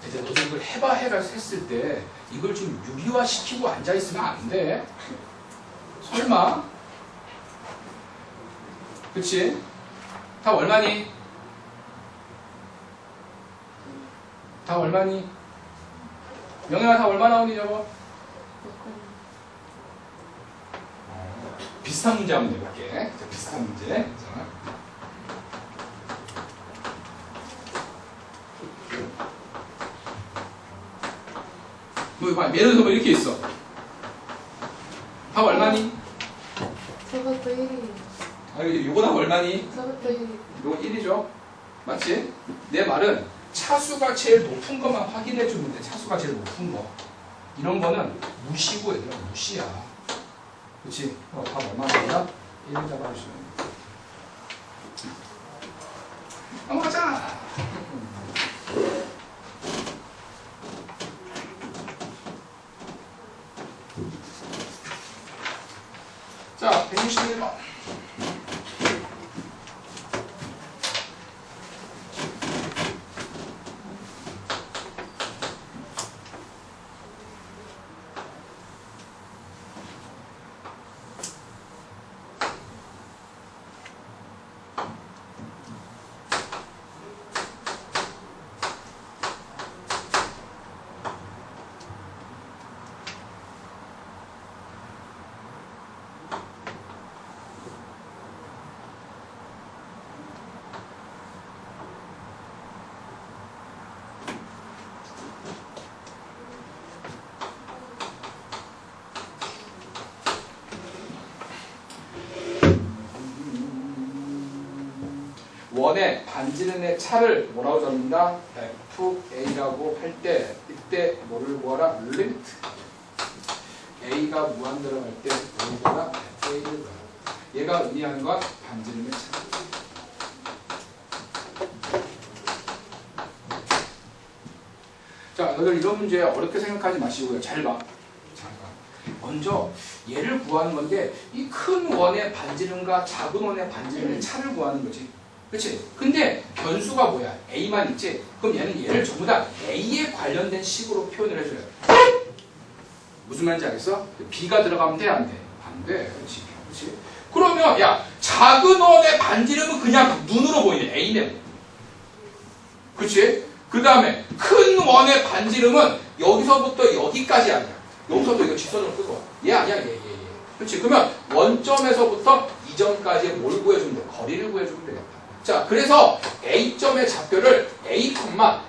이제 너도 이걸 해봐 했을 때 이걸 좀 유리화 시키고 앉아있으면 안 돼. 설마? 그치? 다 얼마니? 다 얼마니? 명예가 다 얼마 나오니 저거? 비슷한 문제 한번 내볼게. 자, 비슷한 문제. 자. 뭐, 예를 들어서 뭐 이렇게 있어. 답 얼마니? 저것도 1이. 아, 요거 답 얼마니? 저것도 1이. 요거 1이죠? 맞지? 내 말은 차수가 제일 높은 것만 확인해 주면 돼. 차수가 제일 높은 거. 이런 거는 무시고 얘들아, 무시야. 그치? 답 얼마 나오나? 1 잡아주시면 돼. 넘어가자! 자, 161번. 원의 반지름의 차를 뭐라고 적는다? FA라고 할 때 이때 뭐를 구하라? 리미트. A가 무한대로 갈 때 뭐를 구하라? FA를 구하라. 얘가 의미하는 건 반지름의 차. 자, 너희들 이런 문제 어렵게 생각하지 마시고요. 잘 봐. 잘 봐. 먼저 얘를 구하는 건데 이 큰 원의 반지름과 작은 원의 반지름의 차를 구하는 거지. 그치? 근데 변수가 뭐야? A만 있지? 그럼 얘는 얘를 전부 다 A에 관련된 식으로 표현을 해줘요. 무슨 말인지 알겠어? B가 들어가면 돼? 안 돼? 안 돼. 그치? 그치? 그러면 야 작은 원의 반지름은 그냥 눈으로 보이네. A네. 그치? 그 다음에 큰 원의 반지름은 여기서부터 여기까지 아니야. 여기서부터 이거 직선으로 끄고 얘 아니야 얘. 그치? 그러면 원점에서부터 이 점까지 뭘 구해주면 돼? 거리를 구해주면 되겠다. 자, 그래서 A점의 좌표를 A,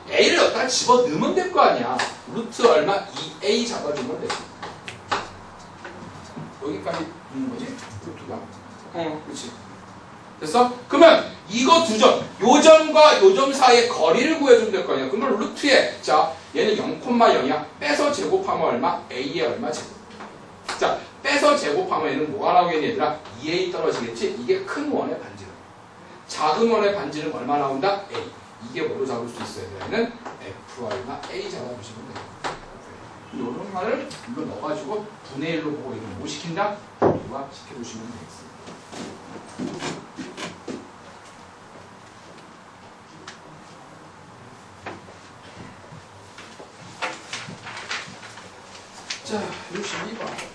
A를 여기다 집어 넣으면 될 거 아니야. 루트 얼마? 2A 잡아주면 돼. 여기까지 있는 거지? 루트가. 그치? 됐어? 그러면 이거 두 점, 요 점과 요 점 사이의 거리를 구해주면 될 거 아니야. 그러면 루트에, 자, 얘는 0,0이야. 빼서 제곱하면 얼마? A에 얼마 제곱. 자, 빼서 제곱하면 얘는 뭐가 나오겠니 얘들아? 2A 떨어지겠지? 이게 큰 원의 반지름. 작은 원의 반지름 얼마 나온다? A. 이게 뭐로 잡을 수 있어요? 얘는 F 얼마? A 잡아주시면 돼요. 이런 말을 이거 넣어가지고 분의 1로 보고 이거 뭐 시킨다? 유화 시켜주시면 되겠습니다. 자, 62번.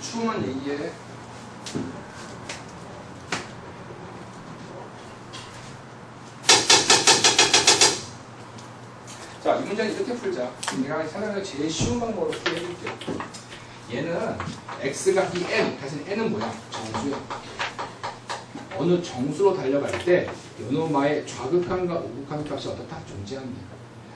추운 얘기에 자, 이 문제는 이렇게 풀자. 내가 사람을 제일 쉬운 방법으로 풀어줄게. 얘는 x가 이 n, 사실 n은 뭐야? 정수야. 어느 정수로 달려갈 때 요놈아의 좌극한과 우극한 값이 어떻다? 존재한다.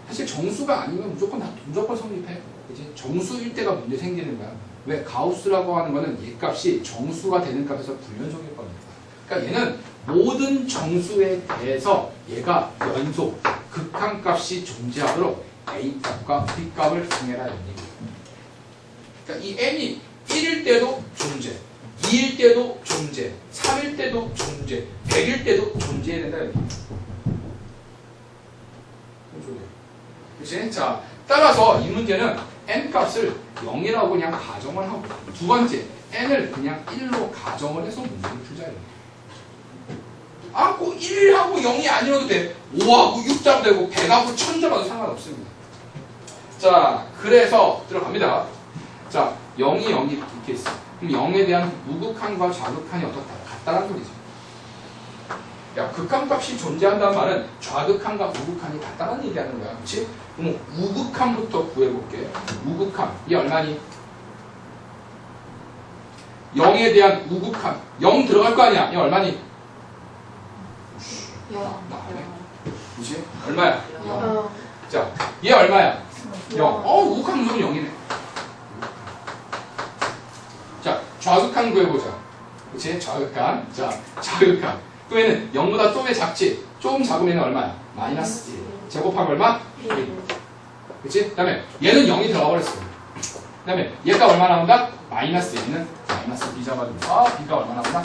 사실 정수가 아니면 무조건 성립해. 그치? 정수일 때가 문제 생기는 거야. 왜? 가우스라고 하는 거는 얘 값이 정수가 되는 값에서 불연속일 겁니다. 그러니까 얘는 모든 정수에 대해서 얘가 연속, 극한값이 존재하도록 A값과 B값을 정해라 이런 얘기예요. 그러니까 이 N이 1일 때도 존재, 2일 때도 존재, 3일 때도 존재, 100일 때도 존재해야 된다 이렇게. 그치? 자, 따라서 이 문제는 N값을 0이라고 그냥 가정을 하고, 두 번째, N을 그냥 1로 가정을 해서 문제를 풀자 이런 거예요. 아, 꼭 1하고 0이 아니어도 돼. 5하고 6 잡아도 되고 100하고 1000 잡아도 상관없습니다. 자, 그래서 들어갑니다. 자, 0이 이렇게 있어. 그럼 0에 대한 우극한과 좌극한이 어떻다? 같다는 소리죠. 야, 극한값이 존재한다는 말은 좌극한과 우극한이 같다는 얘기하는 거야. 그렇지? 그럼 우극한부터 구해볼게. 우극한. 이게 얼마니? 0에 대한 우극한. 0 들어갈 거 아니야? 이게 얼마니? 나오네. 그치? 얼마야? 0. 자, 얘 얼마야? 0. 우극한 무조건 0이네. 자, 좌극한 구해보자. 그치? 좌극한. 자, 좌극한. 그럼 얘는 0보다 좀 왜 작지? 좀 작으면 얼마야? 마이너스 1. 제곱하면 얼마? 1. 그치? 그 다음에 얘는 0이 들어가 버렸어. 그 다음에 얘가 얼마 나온다? 마이너스 1은 마이너스 B 잡아주면 B가 얼마 나온다?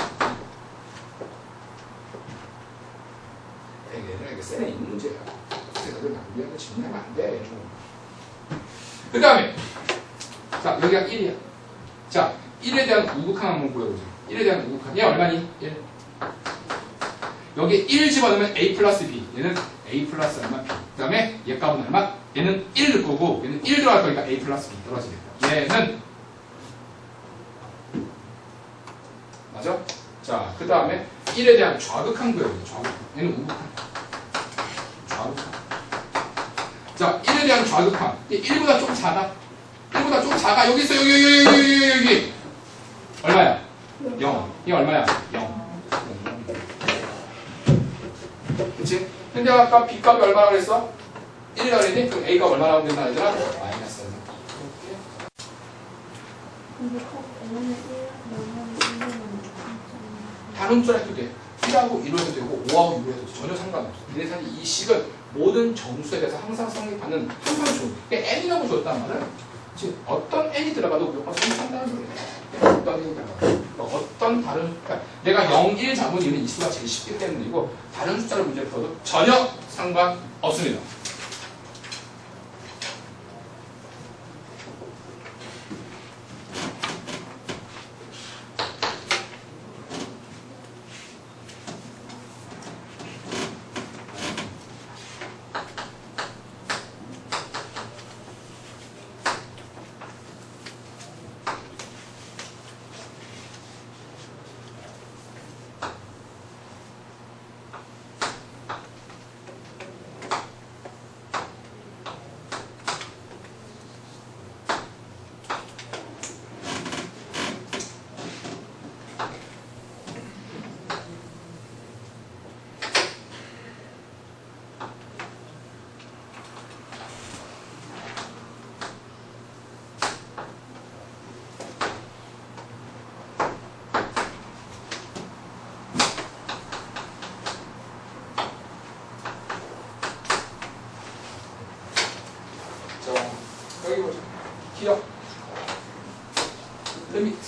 얘는 셀에 있는 문제야. 그래서 낭비하고 질문하면 안 돼. 그 다음에 자, 여기가 1이야. 자, 1에 대한 우극한 한번 구해보자. 1에 대한 우극한. 얘 얼마니? 1. 여기 1 집어넣으면 A 플러스 B. 얘는 A 플러스 얼마? B. 그 다음에 얘 값은 얼마? 얘는 1 넣을 거고, 얘는 1 들어갈 거니까 A 플러스 B 떨어지겠다. 얘는 맞아? 자, 그 다음에 1에 대한 좌극한 거예요. 좌극한. 얘는 우극한. 좌극한. 자, 1에 대한 좌극한. 1보다 좀 작아. 1보다 좀 작아. 여기 있어. 여기. 얼마야? 0. 이게 얼마야? 0. 그치? 근데 아까 B 값이 얼마나 그랬어? 1이라 그랬니? 그럼 A 값 얼마나 나오면 된다 얘들아? 마이너스 1. 이렇게. 근데 꼭 N은 1, 너는 1은 다른 숫자 해도 돼. 1하고 1로 해도 되고 5하고 6로 해도 돼. 전혀 상관없어. 근데 사실 이 식은 모든 정수에 대해서 항상 성립하는 항상 좋은. 그러니까 n이라고 줬단 말은 지금 어떤 n이 들어가도 무조건 성립한다는 소리야. 어떤 n이 들어가도. 어떤 다른 숫자. 내가 0, 1 잡은 이유는 이 수가 제일 쉽기 때문이고 다른 숫자를 문제를 풀어도 전혀 상관없습니다. 여기 보자. 기억. 리미트.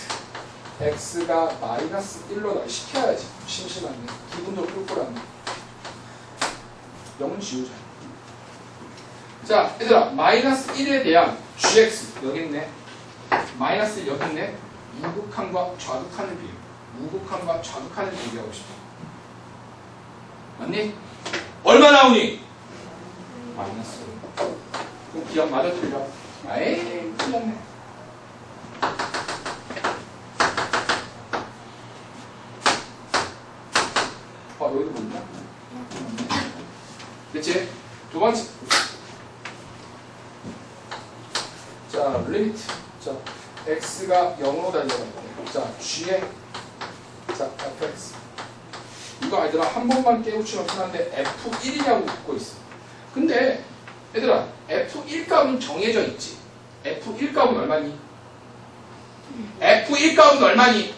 x가 마이너스 1로 날 시켜야지. 심심한데. 기분도 꿀꿀한데. 0은 지우자. 자, 얘들아. 마이너스 1에 대한 gx. 여기 있네. 마이너스 1 여기 있네. 우극한과 좌극한을 비교. 우극한과 좌극한을 비교하고 싶어. 맞니? 얼마 나오니? 마이너스 1. 그럼 기억 맞아 틀려? 에이, 틀렸네. 여기도 보인다? 그치? 두 번째. 자, 리미트. 자, x가 0으로 달려갈 때. 자, g에. 자, fx. 이거 얘들아 한 번만 깨우치면 편한데 f1이냐고 묻고 있어. 근데 얘들아 f1 값은 정해져 있지. f1 값은 얼마니? f1 값은 얼마니?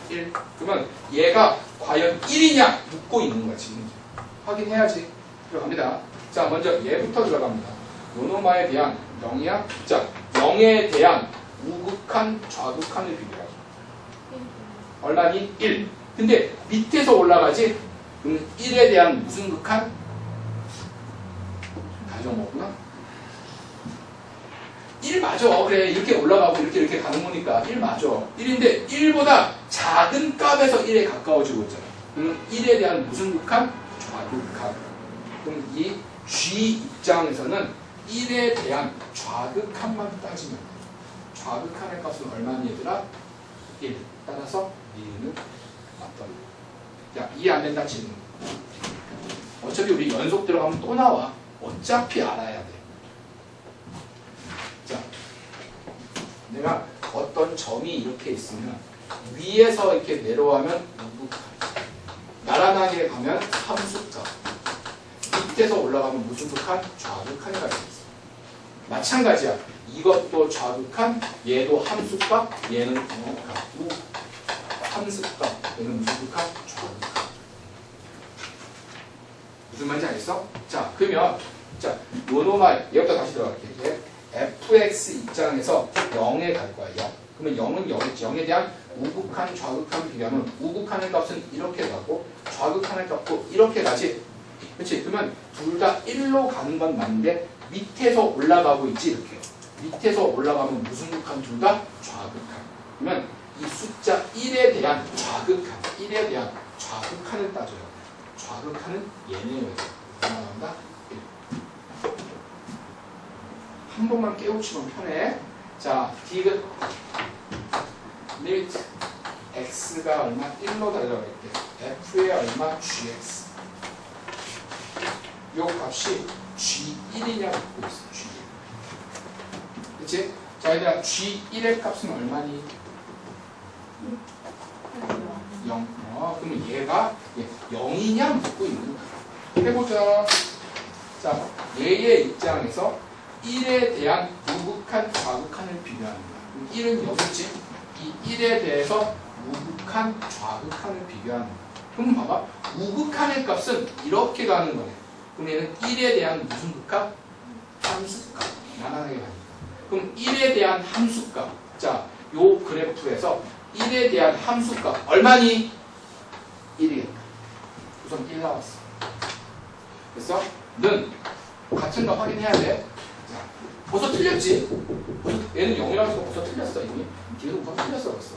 1. 그러면 얘가 과연 1이냐 묻고 있는 거야 지금. 확인해야지. 들어갑니다. 자, 먼저 얘부터 들어갑니다. 요노마에 대한 0이야. 자, 0에 대한 우극한 좌극한을 비교하자. 얼마니? 1. 근데 밑에서 올라가지? 그럼 1에 대한 무슨 극한? 가져먹구나. 1 맞아. 그래. 이렇게 올라가고 이렇게 가는 거니까 1 맞아. 1인데 1보다 작은 값에서 1에 가까워지고 있잖아. 그럼 1에 대한 무슨 극한? 좌극한. 그럼 이 G 입장에서는 1에 대한 좌극한만 따지면 좌극한의 값은 얼마니 얘들아? 1. 따라서 니는 맞다. 야, 이해 안 된다 질문. 어차피 우리 연속 들어가면 또 나와. 어차피 알아야 돼. 자, 내가 어떤 점이 이렇게 있으면 위에서 이렇게 내려가면 우극한, 나란하게 가면 함수값, 밑에서 올라가면 무슨 극한? 좌극한이 가져 있어. 마찬가지야. 이것도 좌극한, 얘도 함수값, 얘는 우극한. 함수값, 얘는 무슨 극한? 좌극한. 무슨 말인지 알겠어? 자, 그러면 자, 요노말 얘부터 다시 들어갈게. 이제 fx 입장에서 0에 갈 거야. 0. 그러면 0은 0이지. 0에 대한 우극한, 좌극한 비교하면 우극한의 값은 이렇게 가고 좌극한의 값도 이렇게 가지. 그렇지? 그러면 둘 다 1로 가는 건 맞는데 밑에서 올라가고 있지. 이렇게. 밑에서 올라가면 무슨 극한? 둘 다 좌극한. 그러면 이 숫자 1에 대한 좌극한, 1에 대한 좌극한을 따져요. 좌극한은 얘네예요. 얼마 나온다? 1. 한 번만 깨우치면 편해. 자, 디귿 리미트 x가 얼마? 1로 달려갈 때 f의 얼마? gx. 요 값이 g1이냐 묻고 있어. g1. 그치? 자, 얘들아 g1의 값은 얼마니? 0. 그러면 얘가 0이냐 묻고 있는 거야. 해보자. 자, 얘의 입장에서 1에 대한 우극한 좌극한을 비교합니다. 1은 여기 있지? 이 1에 대해서 우극한 좌극한을 비교합니다. 그럼 봐봐. 우극한의 값은 이렇게 가는 거네. 그럼 얘는 1에 대한 무슨 극합? 함수값. 나란하게 가니까. 그럼 1에 대한 함수값. 자, 요 그래프에서 1에 대한 함수값 얼마니? 1이겠다. 우선 1 나왔어. 그래서 는 같은 거 확인해야 돼. 자, 벌써 틀렸지? 얘는 0이라고 해서 벌써 틀렸어. 이미 뒤에도 벌써 틀렸어. 벌써.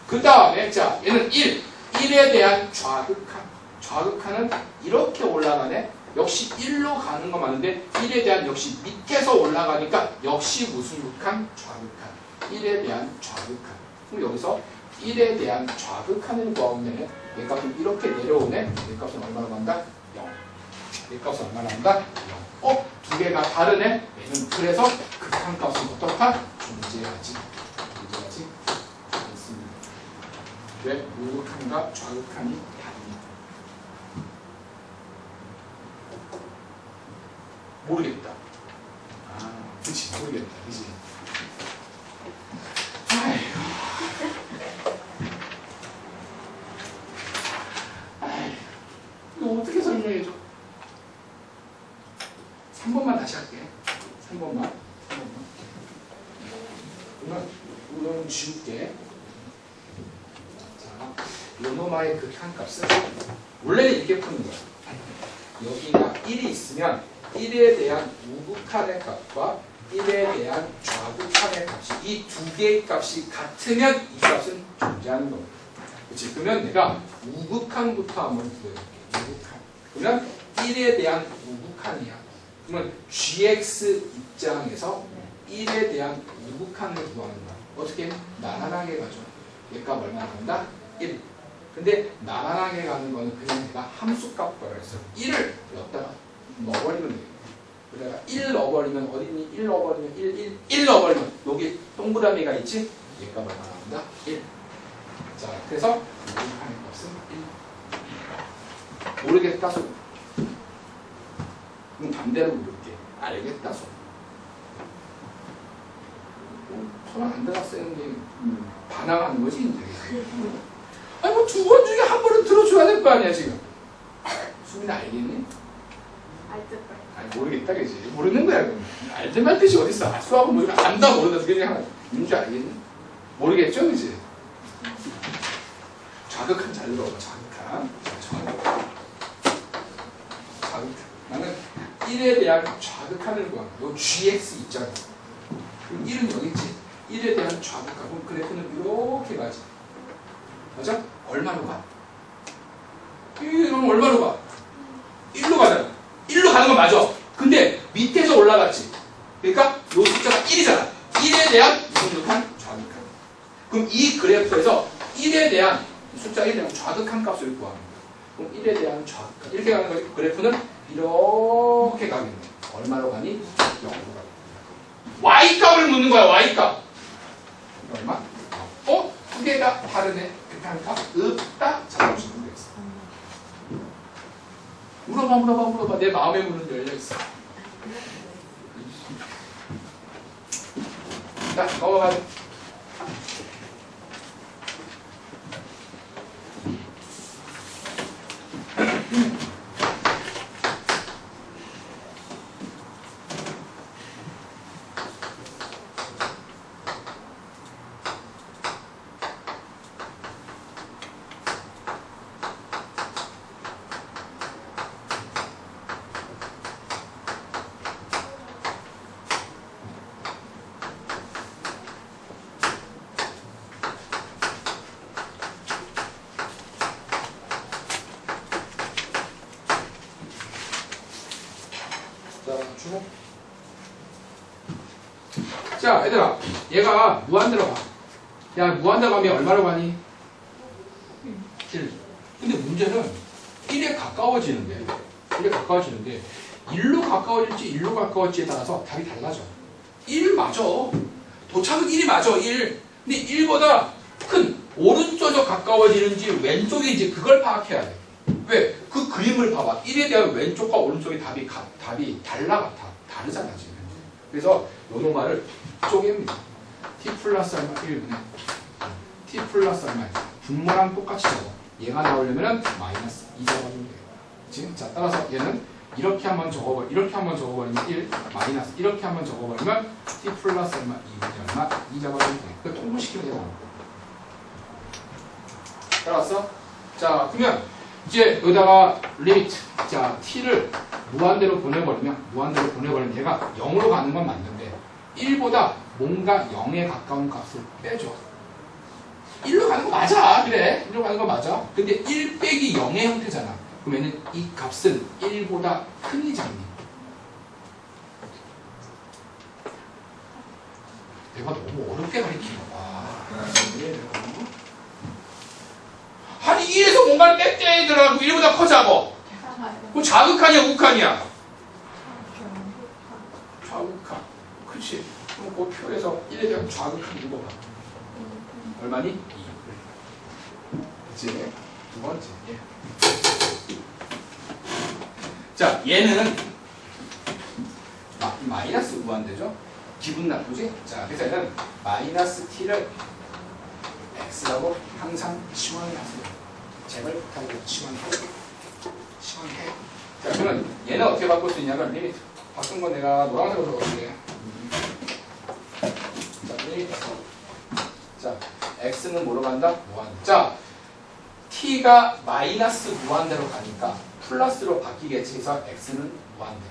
그 다음에 자, 얘는 1에 대한 좌극한. 좌극한은 이렇게 올라가네. 역시 1로 가는 거 맞는데 1에 대한 역시 밑에서 올라가니까 역시 무슨 극한? 좌극한. 1에 대한 좌극한. 그럼 여기서 1에 대한 좌극한을 구하면 얘 값은 이렇게 내려오네. 얘 값은 얼마나 간다? 0. 얘 값은 얼마나 간다? 0. 두 개가 다르네. 얘는 그래서 극한 값은 어떻다? 존재하지. 존재하지 않습니다. 왜? 우극한과 좌극한이 다릅니다. 모르겠다. 아, 그치, 모르겠다. 그치. 아이고. 이거 어떻게 설명해줘? 3번만 다시 할게. 3번만. 이건 지울게. 자, 요노마의 극한 값은 원래는 이렇게 푸는 거야. 여기가 1이 있으면 1에 대한 우극한의 값과 1에 대한 좌극한의 값이 이 두 개의 값이 같으면 이 값은 존재하는 겁니다. 그렇지? 그러면 내가 우극한부터 한번 보여줄게. 우극한. 그러면 1에 대한 우극한이야. 그러면 gx 입장에서 1에 대한 우극한을 구하는 거야. 어떻게? 나란하게 가죠. 얘 값 얼마나 간다? 1. 근데 나란하게 가는 거는 그냥 내가 함수값 거라 했어. 1을 여기다가 넣어버리면 돼. 그래가 1 넣어버리면 어디니? 1 넣어버리면 1 넣어버리면 여기 동그라미가 있지? 얘가 얼마나 나온다? 1. 자, 그래서 우극한의 값은 1. 모르겠다 소. 그럼 반대로 물을게. 알겠다 소. 저는 안 들었었는데 반항하는 거지 이제. 아니 뭐 두 번 중에 한 번은 들어줘야 될 거 아니야 지금. 수민아 알겠니? 아니 모르겠다 그지. 모르는 거야 그럼. 알지 말 뜻이 어딨어. 수학은 뭐 안다 모른다 두 개 중에 하나. 뭔지 알겠니? 모르겠죠 그지. 좌극한 잘 들어봐. 좌극한. 좌극한. 나는 1에 대한 좌극한을 구하는 거야. 요 gx 있잖아. 그럼 1은 여기 있지. 1에 대한 좌극한. 그럼 그래프는 이렇게 가지. 맞아? 얼마로 가? 이러면 얼마로 가? 1로 가잖아. 1로 가는 건 맞아. 근데 밑에서 올라갔지. 그러니까 요 숫자가 1이잖아. 1에 대한 우극한 좌극한. 그럼 이 그래프에서 1에 대한 숫자에 대한 좌극한 값을 구하는 거야. 그럼 1에 대한 좌극한. 이렇게 가는 거지. 그래프는 이렇게 가겠네. 얼마로 가니? 0으로 가겠네. y 값을 묻는 거야. y 값. 얼마? 두 개가 다르네. 극한 값 없다. 잡아주시면 되겠어. 물어봐. 내 마음의 문은 열려있어. 자, 넘어가자. 자, 얘들아, 얘가 무한대로 가. 야, 무한대로 가면 얼마로 가니? 1. 근데 문제는 1에 가까워지는데, 1로 가까워질지 1로 가까워질지에 따라서 답이 달라져. 1 맞아. 도착은 1이 맞아, 1. 근데 1보다 큰 오른쪽으로 가까워지는지 왼쪽인지 그걸 파악해야 돼. 왜? 그 그림을 봐봐. 1에 대한 왼쪽과 오른쪽의 답이 다르잖아 지금. 그래서 요 노말을 쪼갭니다. t 플러스 얼마 1분의 t 플러스 얼마 분모랑 똑같이 적어. 얘가 나오려면은 마이너스 2 적어주면 돼요. 그치? 자, 따라서 얘는 이렇게 한번 적어버리면 1 마이너스 이렇게 한번 적어버리면 t 플러스 얼마 2분의 얼마 2 적어주면 돼요. 그 통분시키면 돼요. 따라서 자, 그러면 이제 여기다가 리미트 자 t를 무한대로 보내버리면 얘가 0으로 가는 건 맞는데 1보다 뭔가 0에 가까운 값을 빼줘. 1로 가는 거 맞아. 그래. 1로 가는 거 맞아. 근데 1 빼기 0의 형태잖아. 그러면 이 값은 1보다 크니 작니? 내가 너무 어렵게 가르치나 봐. 아니 1에서 뭔가를 뺄 들어가고 1보다 커자고. 그 자극하냐 우극하냐? 좌극한. 그치? 그럼 그 표에서 1에 대한 좌극한 읽어봐. 얼마니? 2. 그치? 두 번째. 예. 자, 얘는 마이너스 무한대죠? 기분 나쁘지? 자, 그래서 얘는 마이너스 t를 x라고 항상 치환을 하세요. 제발 부탁이고 치환해. 자, 그러면 얘는 어떻게 바꿀 수 있냐면 리미트. 바꾼 거 내가 노란색으로 적어줄게. 자, 리미트. 자, x는 뭐로 간다? 무한대. 자, t가 마이너스 무한대로 가니까 플러스로 바뀌겠지. 그래서 x는 무한대.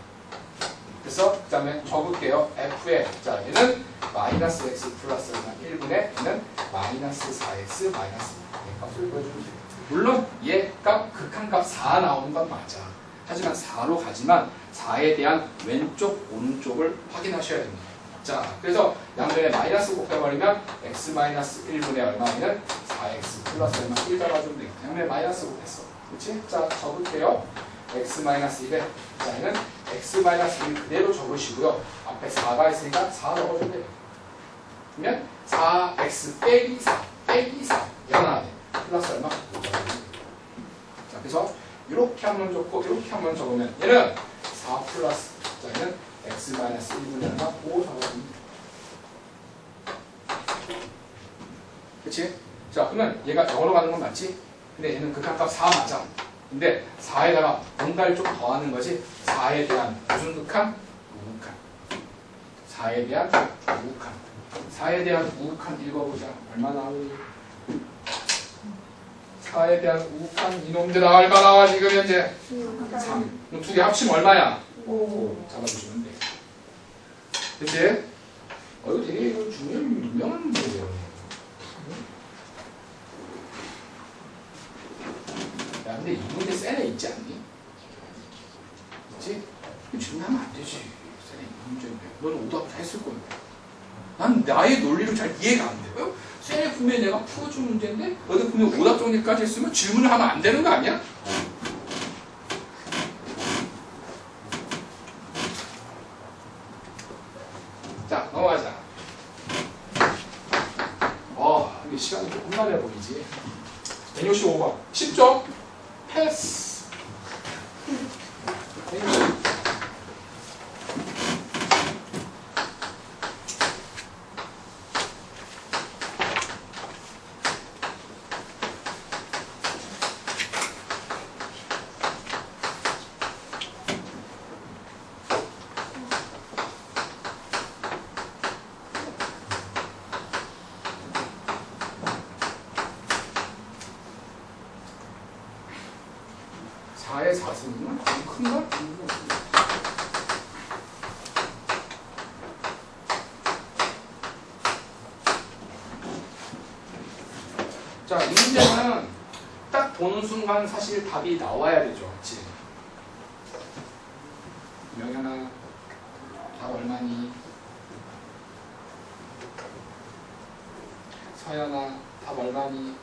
그래서 그 다음에 적을게요. f에 자 얘는 마이너스 x 플러스 1분의 얘는 마이너스 4x 마이너스 값을 보여주면 돼요. 물론 얘 값 극한값 4 나오는 건 맞아. 하지만 4로 가지만 4에 대한 왼쪽 오른쪽을 확인하셔야 됩니다. 자 그래서 양변에 마이너스 곱해버리면 x 마이너스 1분의 얼마는 4x 플러스 얼마 1 잡아주면 되겠다. 양변에 마이너스 곱했어. 그렇지? 자 적을게요. x 마이너스 1에 자 얘는 x 마이너스 1 그대로 적으시고요. 앞에 4가 있으니까 4 넣어주면 돼요. 그러면 4x 빼기 4 연하네. 플러스 얼마? 5. 자 그래서 이렇게 한번 적고 이렇게 한번 적으면 얘는 4 플러스 자 얘는 x 마이너스 1분의 얼마? 5 적어줍니다. 그치? 자 그러면 얘가 0으로 가는 건 맞지? 근데 얘는 극한값 4 맞아. 근데 4에다가 뭔가를 좀 더하는 거지. 4에 대한 무슨 극한? 우극한. 4에 대한 우극한. 4에 대한 우극한 읽어보자. 얼마 나오니? 4에 대한 우극한 이놈들아 얼마 나와 지금 현재? 3. 그럼 두 개 합치면 얼마야? 5. 잡아주시면 돼. 그치? 이거 되게 이거 중요한 유명한 문제예요. 야, 근데 이 문제 셀에 있지 않니? 있지? 질문하면 안 되지. 셀에 있는 문제인데. 너는 오답 다 했을 건데. 난 나의 논리로 잘 이해가 안 돼. 셀에 분명히 내가 풀어준 문제인데, 너도 분명히 오답 정리까지 했으면 질문을 하면 안 되는 거 아니야? 자, 넘어가자. 이게 시간이 조금 날려 보이지? 165번. 쉽죠? 패스. 큰가? 자, 이 문제는 딱 보는 순간 사실 답이 나와야 되죠. 그치? 명현아, 답 얼마니? 서연아, 답 얼마니?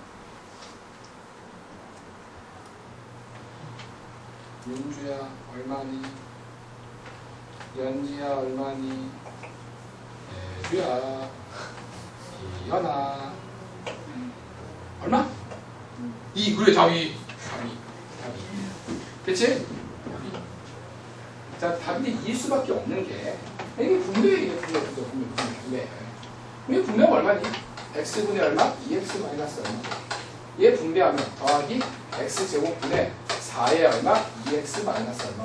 윤주야 얼마니? 연지야 얼마니? 애주야 이연아 얼마? 2 그래 답이 그치? 자, 답이 이길 수밖에 없는 게 이게 분배예요. 분배. 이게 분배가 얼마니? x분의 얼마? 2x 마이너스 얼마? 얘 분배하면 더하기 x제곱분의 4의 얼마? 2x 마이너스 얼마?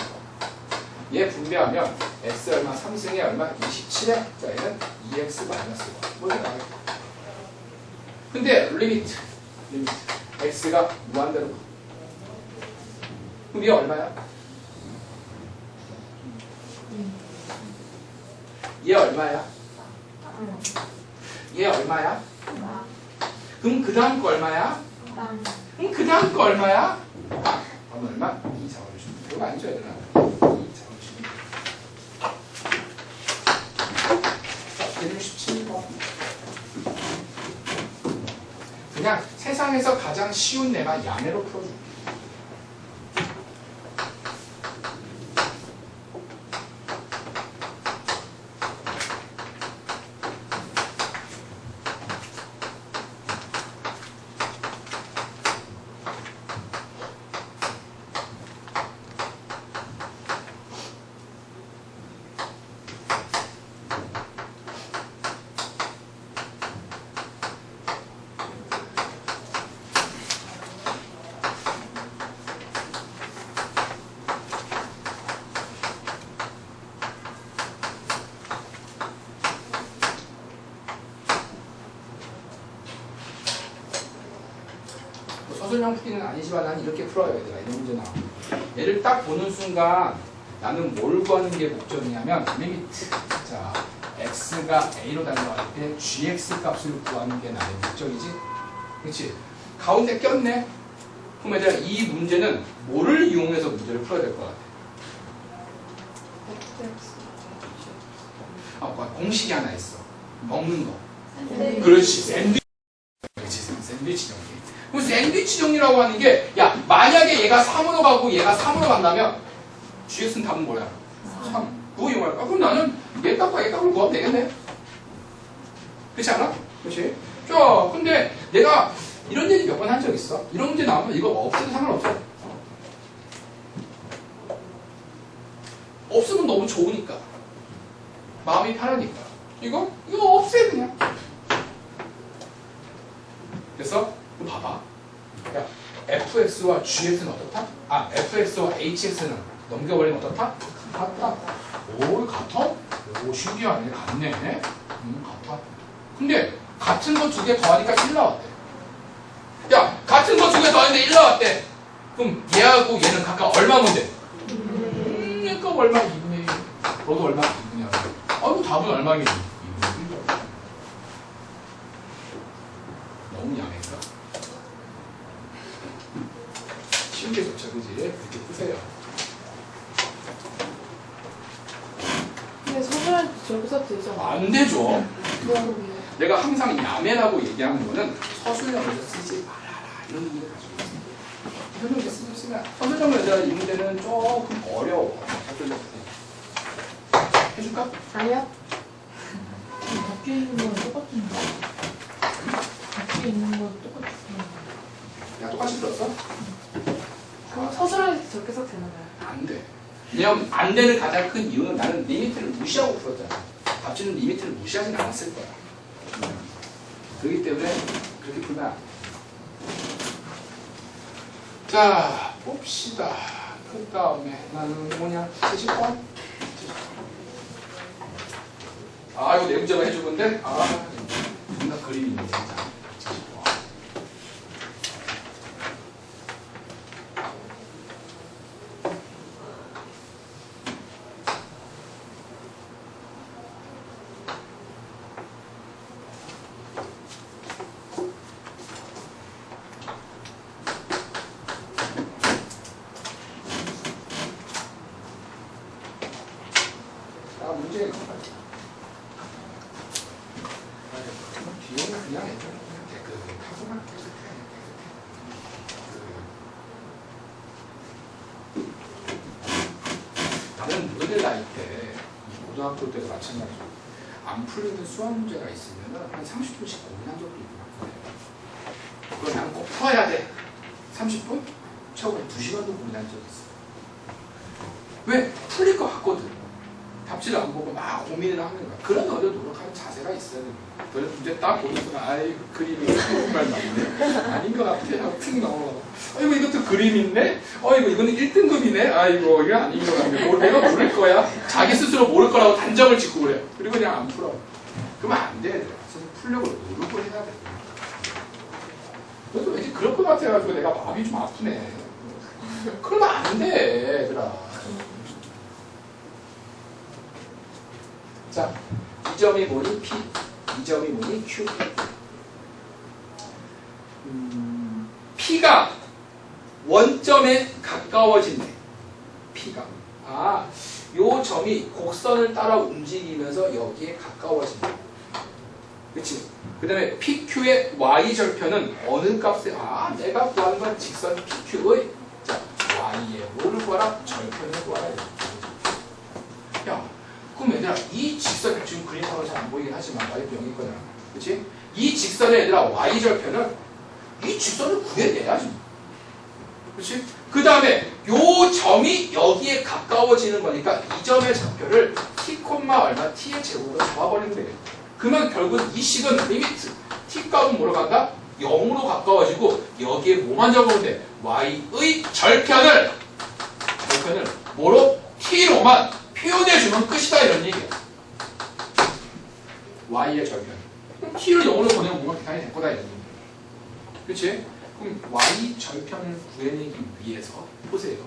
얘 분배하면 x 얼마? 3승의 얼마? 27에 자 얘는 2x 마이너스 1 뭐 이렇게 나와요. 근데 리미트 x가 무한대로 그럼 얘 얼마야? 얘 얼마야? 얘 얼마야? 그럼 그 다음 거 얼마야? 그럼 그 다음 거 얼마야? 그럼 얼마? 2 잡아주시면 그거 아니죠 얘들아? 2 잡아주시면 자, 167번 그냥 세상에서 가장 쉬운 내만 야매로 풀어줄게. 서술형 풀이는 아니지만 난 이렇게 풀어요 얘들아. 이런 문제 나와. 얘를 딱 보는 순간 나는 뭘 구하는 게 목적이냐면 리미트. 자, x가 a로 달려갈 때 gx 값을 구하는 게 나의 목적이지. 그렇지? 가운데 꼈네. 그럼 얘들아 이 문제는 뭐를 이용해서 문제를 풀어야 될 것 같아? 공식이 하나 있어. 먹는 거. 그렇지. 샌드위치. 그렇지. 샌드위치 정리. 그럼 샌드위치 정리라고 하는 게, 야, 만약에 얘가 3으로 가고 얘가 3으로 간다면, GX는 답은 뭐야? 3. 그거 이용할까? 그럼 나는 얘 값과 얘 값을 구하면 되겠네? 그렇지 않아? 그렇지? 자, 근데 내가 이런 얘기 몇 번 한 적 있어? 이런 문제 나오면 이거 없어도 상관없어. 없으면 너무 좋으니까. 마음이 편하니까. 이거 없애, 그냥. 그래서, 봐봐. 야, fx와 gx는 어떻다? 아, fx와 hx는 넘겨버리면 어떻다? 같다. 오, 같아? 오, 신기하네. 같네. 같아. 근데 같은 거 두 개 더하니까 1 나왔대. 야, 같은 거 두 개 더하는데 1 나왔대. 그럼 얘하고 얘는 각각 얼마면 돼? 얘가 얼마 2분의 1. 너도 얼마 2분의 1. 아이고, 답은 얼마겠니? 2분의 1. 너무 야매인가? 쉬운 게 좋죠, 그지? 이렇게 푸세요. 근데 서술할 때 저렇게 써도 되잖아. 안 되죠. 그럼 내가 항상 야매라고 얘기하는 거는 서술형에서 쓰지 말아라. 이런 문제 가지고 있어요. 서술형에서 쓰면, 서술형은 얘들아, 이 문제는 조금 어려워. 서술형. 해줄까? 아니요. 밖에 있는 건 똑같은데. 밖에 있는 건 똑같은 야, 똑같이 들었어? 그럼 서술할 때 저렇게 써도 되나 봐요. 안 돼. 왜냐면 안 되는 가장 큰 이유는 나는 리미트를 무시하고 풀었잖아. 답지는 리미트를 무시하진 않았을 거야. 그렇기 때문에 그렇게 풀면 안 돼. 자, 봅시다. 그 다음에 나는 뭐냐? 70번? 아, 이거 내문제만 해줄 건데? 아, 존나 그림이 있네, 진짜. 70번. 문제 뒤에는 그냥 깨끗하구만. 나는 너희들 나이 때 고등학교 때도 마찬가지로 안 풀리는 수학 문제가 있으면 한 30분씩 고민한 적도 있고 그걸 난 꼭 풀어야 돼. 30분? 최고 2시간도 고민한 적 있어. 왜? 풀릴 것 같거든. 답지를 안 보고 막 고민을 하는 거야. 그런 어려 노력하는 자세가 있어야 돼. 그래서 문제 딱 보는 순간 아이 그림이 정말 맞네. 아닌 것 같아. 하고 툭 나와. 아이고 이것도 그림 있네? 이거 이거는 1등급이네? 아이고 이거 아닌 것 같네. 뭘 내가 모를 거야? 자기 스스로 모를 거라고 단정을 짓고 그래. 그리고 그냥 안 풀어. 그러면 안 돼. 그래서 풀려고 노력을 해야 돼. 그래서 왠지 그럴 것 같아가지고 내가 마음이 좀 아프네. 그러면 안 돼, 얘들아. 자, 이 점이 뭐니? P. 이 점이 뭐니? Q. P가 원점에 가까워진대. P가. 요 점이 곡선을 따라 움직이면서 여기에 가까워진다. 그치? 그 다음에 PQ의 Y절편은 어느 값에, 내가 구하는 건 직선 PQ의 자, Y의 뭐를 구하라? 절편을 구하라. 야, 그럼 얘들아, 이 직선, 지금 그림상으로 잘 안 보이긴 하지만 Y도 0일 거잖아. 그치? 이 직선의 얘들아, Y절편은 이 직선을 구해내야지. 그치? 그 다음에 요 점이 여기에 가까워지는 거니까 이 점의 좌표를 t, 얼마 t의 제곱으로 잡아버리면 되겠다. 그러면 결국 이 식은 리미트 t 값은 뭐로 간다? 0으로 가까워지고 여기에 뭐만 적으면 돼? y의 절편을 뭐로? t로만 표현해주면 끝이다 이런 얘기야. y의 절편. 그럼 t를 0으로 보내면 뭔가 계산이 될 거다 이런 얘기야. 그치? 그럼 y 절편을 구해내기 위해서 보세요.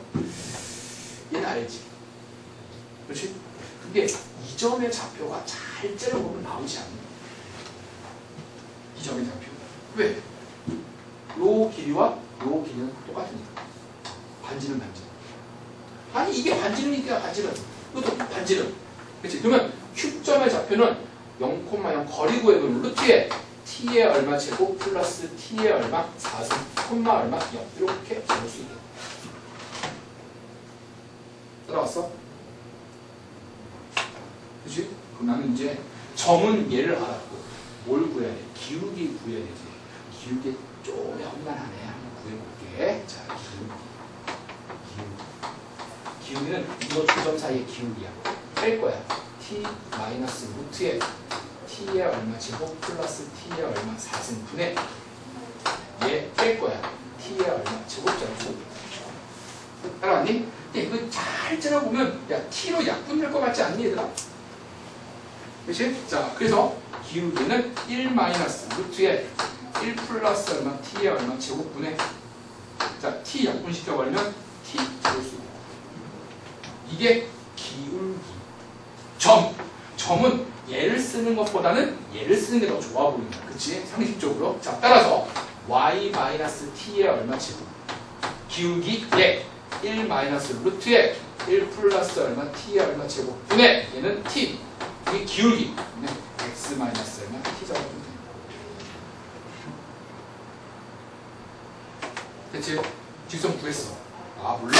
얘는 알지? 그렇지? 근데 이 점의 좌표가 잘 째려보면 나오지 않는 이 점의 좌표. 왜? 요 길이와 요 길이는 똑같으니까. 반지름. 아니 이게 반지름이니까 반지름. 이것도 반지름. 그렇지? 그러면 Q점의 좌표는 0,0 거리 구해보면 루트에 t의 얼마 제곱 플러스 t의 얼마 4승 콤마 얼마 0 이렇게 적을 수 있다. 따라왔어? 그치? 그럼 나는 이제 점은 얘를 알았고 뭘 구해야 돼? 기울기 구해야 되지. 기울기 좀 험난하네. 한번 구해볼게. 자, 기울기는 이거 두 점 사이의 기울기야. 뺄 거야. t 마이너스 루트에 t의 얼마 제곱 플러스 t의 얼마 4승분의 얘 뺄 거야. t의 얼마 제곱자고. 따라왔니? 근데 이거 잘 짜려보면 야 t로 약분될 것 같지 않니 얘들아? 그치? 자, 그래서 기울기는 1 마이너스 루트에 1 플러스 얼마 t의 얼마 제곱분의 자, t 약분시켜버리면 t 제곱수. 이게 기울기. 점은 얘를 쓰는 것보다는 얘를 쓰는 게 더 좋아 보인다. 그치? 상식적으로. 자, 따라서 y-t의 얼마 제곱. 기울기 얘 1 마이너스 루트에 1 플러스 얼마 t의 얼마 제곱 분의 얘는 t. 이게 기울기. x 마이너스 얼마 t 잡아주면 돼. 그치? 직선 구했어. 물론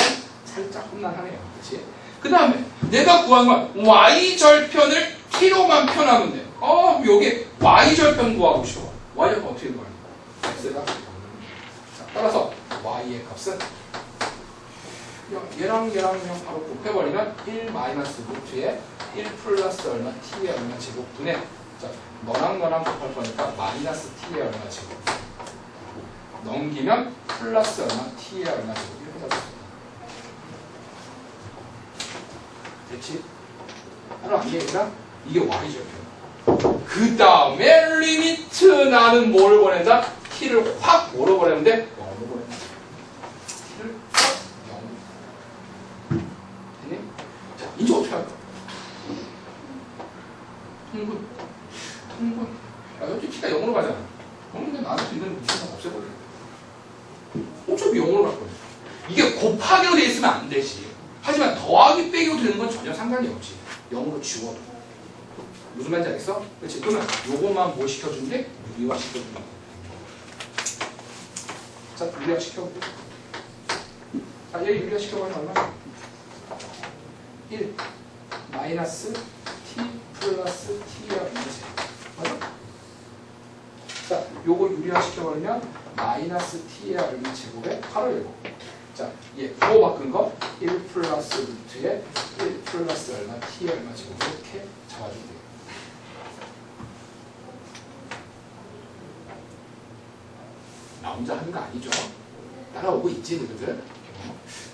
살짝 험난하네요. 그치? 그 다음에 내가 구한 건 y절편을 t로만 표현하면 돼. 여기 y절편 구하고 싶어. y절편 어떻게 구하냐? x가 자, 따라서 y의 값은 얘랑 그냥 바로 곱해버리면 1 마이너스 루트에 1 플러스 얼마 t의 얼마 제곱 분의 자, 너랑 곱할 거니까 마이너스 t의 얼마 제곱 넘기면 플러스 얼마 t의 얼마 제곱 이렇게 잡았어. 됐지? 하나 안 되니까 이게 y절편. 그 다음에 리미트 나는 뭐를 보낸다? t를 확 뭐로 보내는데? 0으로 보낸다. t를 확 0. 됐니? 자, 이제 어떻게 할까? 통분. 야, 여기 t가 0으로 가잖아. 그러면 나한테 있는 미션을 없애버려. 어차피 0으로 갈 거야. 이게 곱하기로 돼 있으면 안 되지. 하지만 더하기 빼기로 되는 건 전혀 상관이 없지. 0으로 지워도. 무슨 말인지 알겠어? 그렇지? 그러면 요것만 뭐 시켜준대? 유리화 시켜준대. 자, 유리화 시켜볼게. 자, 얘 유리화 시켜보면 얼마? 1 마이너스 t 플러스 t가 얼마지? 맞아? 자, 요거 유리화 시켜버리면 마이너스 t의 얼마 제곱에 8을 내고 자, 얘 부호 바꾼 거 1 플러스 루트에 1 플러스 얼마 t 얼마 지금 이렇게 잡아주면 돼요. 나 혼자 하는 거 아니죠? 따라오고 있지 너희들?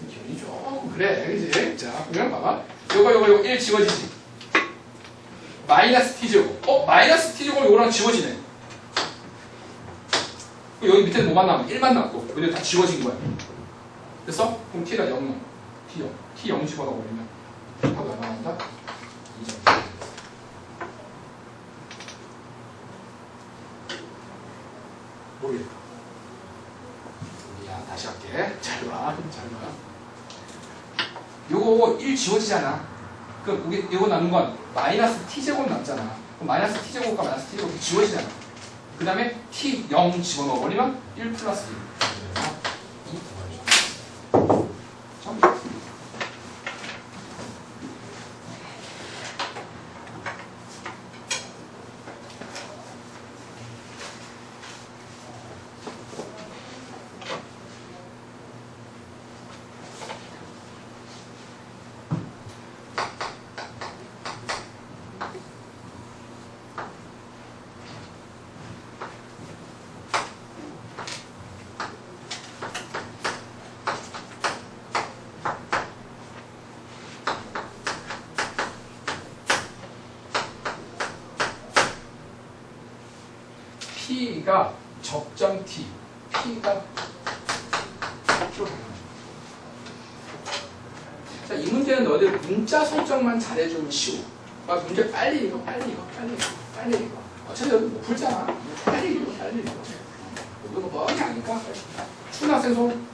기분이 좀 그래 그지? 자 그러면 봐봐 요거 1 지워지지? 마이너스 t제곱 마이너스 t제곱 요거랑 지워지네. 여기 밑에는 뭐만 남아? 1만 남고 근데 다 지워진 거야. 그래서 그럼 t가 0, t 0 집어넣어버리면 하고 얼마 나온다? 2점. 모르겠다. 야 다시 할게. 잘 봐. 요거 1 지워지잖아. 그럼 요거 남는 건 마이너스 t제곱 남잖아. 그럼 마이너스 t제곱과 마이너스 t제곱이 지워지잖아. 그 다음에 t 0 집어넣어버리면 1 플러스 1. P가 적정 T, P가 자, 이 문제는 너희들 문자 설정만 잘해주면 쉬워. 문제 빨리 읽어. 어차피 여기 못 풀잖아. 빨리 읽어. 이거 뭐 뻔히 아니까. 초등학생 손.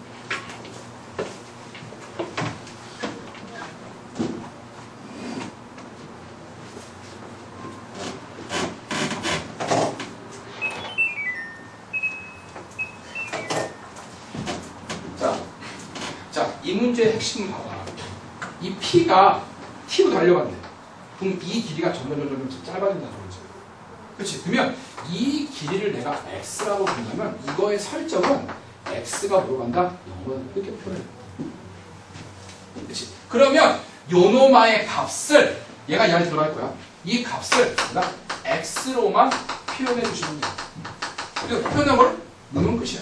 이 문제의 핵심은 봐봐. 이 P가 T로 달려간대. 그럼 이 길이가 점점 짧아진다는 소리지. 그렇지? 그러면 이 길이를 내가 X라고 본다면 이거의 설정은 X가 뭐로 간다? 0으로 이렇게 표현해. 그렇지? 그러면 요노마의 값을 얘가 얘한테 들어갈 거야. 이 값을 내가 X로만 표현해 주시면 돼. 그리고 표현한 걸 넣으면 끝이야.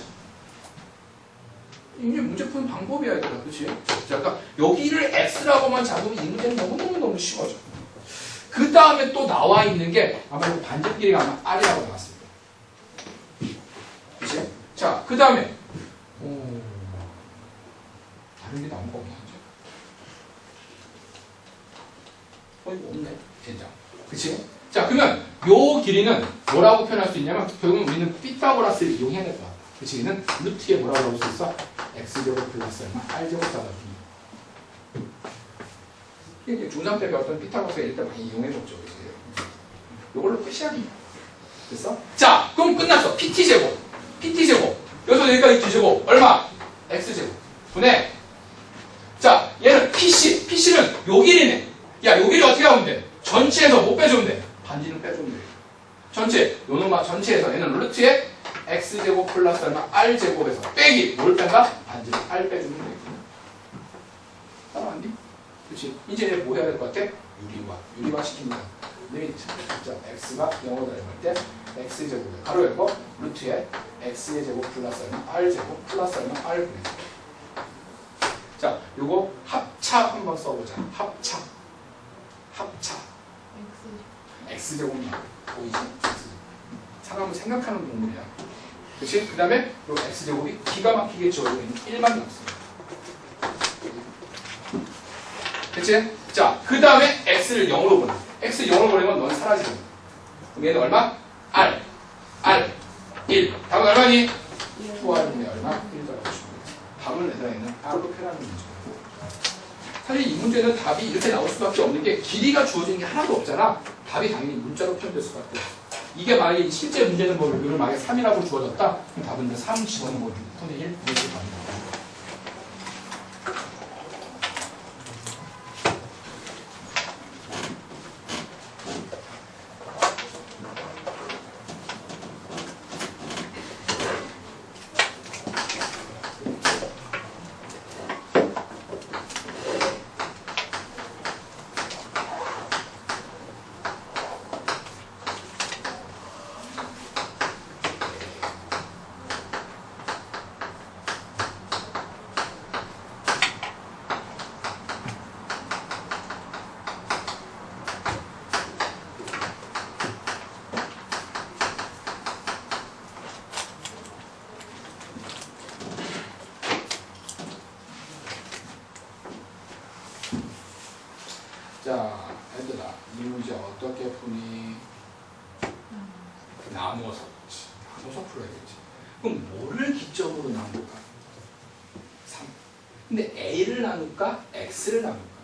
이게 문제 푸는 방법이야, 얘들아. 그치? 자, 그러니까 여기를 X라고만 잡으면 이 문제는 너무 쉬워져. 그 다음에 또 나와 있는 게 아마 이거 반전 길이가 아마 R이라고 나왔을 거야. 그치? 자, 그 다음에 다른 게 나온 거 없나? 이거 없네. 진짜. 그치? 자, 그러면 요 길이는 뭐라고 표현할 수 있냐면 결국은 우리는 피타고라스를 이용해야 될 거야. 그치? 얘는 루트에 뭐라고 할 수 있어? x제곱 플러스 얼마? r제곱 잡아줍니다. 이게 중3 때 배웠던 피타고라스 이럴 때 많이 이용해줬죠. 그치? 요걸로 끝이야. 됐어? 자, 그럼 끝났어. pt제곱. 여기서 여기까지 t제곱. 얼마? x제곱. 분해. 자, 얘는 pc는 요 길이네. 야, 요 길이 어떻게 하면 돼? 전체에서 못 빼주면 돼. 반지는 빼주면 돼. 전체, 요놈아 전체에서 얘는 루트에 x제곱 플러스 얼마 r제곱에서 빼기 뭘 뺀다? 반지를 r 빼주면 돼. 따라왔니? 그렇지. 이제 얘 뭐 해야 될 것 같아? 유리화 시킵니다. 리미트. 자, x가 0으로 달릴 때 x제곱에 가로 열고 루트에 x의 제곱 플러스 얼마 r제곱 플러스 얼마 r 분의. 자, 요거 합차 한번 써보자. 합차. x제곱만 보이지? 사람은 생각하는 동물이야. 그치? 그 다음에 요 x제곱이 기가 막히게 지워지고 1만 남습니다. 그치? 자, 그 다음에 x를 0으로 보내. x 0으로 보내면 넌 사라지고. 그럼 얘는 얼마? r. 1. 답은 얼마니? 2r분의 얼마? 1더라고 주면 돼. 답을 내다 있는 r로 표현하는 문제. 사실 이 문제는 답이 이렇게 나올 수밖에 없는 게 길이가 주어지는 게 하나도 없잖아. 답이 당연히 문자로 표현될 수밖에 없어. 이게 만약에 실제 문제는 뭐 이걸 만약에 3이라고 주어졌다? 그럼 답은 이제 3 집어넣은 거 6분의 1 이렇게 답니다. 자, 얘들아, 이 문제 어떻게 푸니? 나누어서 그렇지. 나눠서 풀어야겠지. 그럼 뭐를 기점으로 나눌까? 3. 근데 A를 나눌까? X를 나눌까?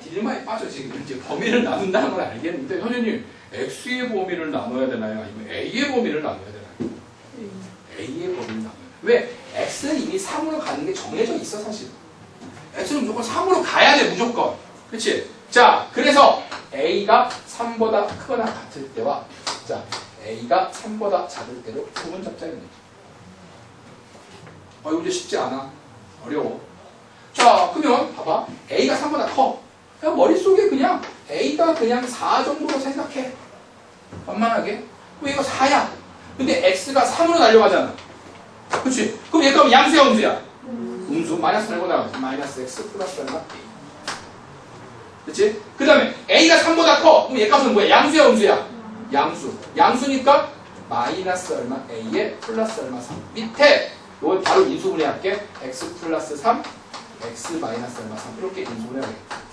딜레마에 빠져 지금. 이제 범위를 나눈다는 걸 알겠는데 선생님 X의 범위를 나눠야 되나요? 아니면 A의 범위를 나눠야 되나요? A의 범위를 나눠야 돼요. 왜? X는 이미 3으로 가는 게 정해져 있어 사실. X는 무조건 3으로 가야 돼 무조건. 그치? 자, 그래서 A가 3보다 크거나 같을 때와 자 A가 3보다 작을 때로 부분 잡자는 얘기. 이거 이제 쉽지 않아. 어려워. 자, 그러면 봐봐. A가 3보다 커. 그냥 머릿속에 그냥 A가 그냥 4 정도로 생각해. 만만하게. 그럼 얘가 4야. 근데 X가 3으로 달려가잖아. 그치? 그럼 얘가 양수야, 음수야? 음수. 마이너스 달고 나가지. 마이너스 X 플러스 얼마? A. 그치? 그 다음에 A가 3보다 커. 그럼 얘 값은 뭐야? 양수야, 음수야? 양수. 양수니까 마이너스 얼마? A에 플러스 얼마? 3. 밑에 이걸 바로 인수분해 할게. X 플러스 3, X 마이너스 얼마? 3. 이렇게 인수분해 하겠다.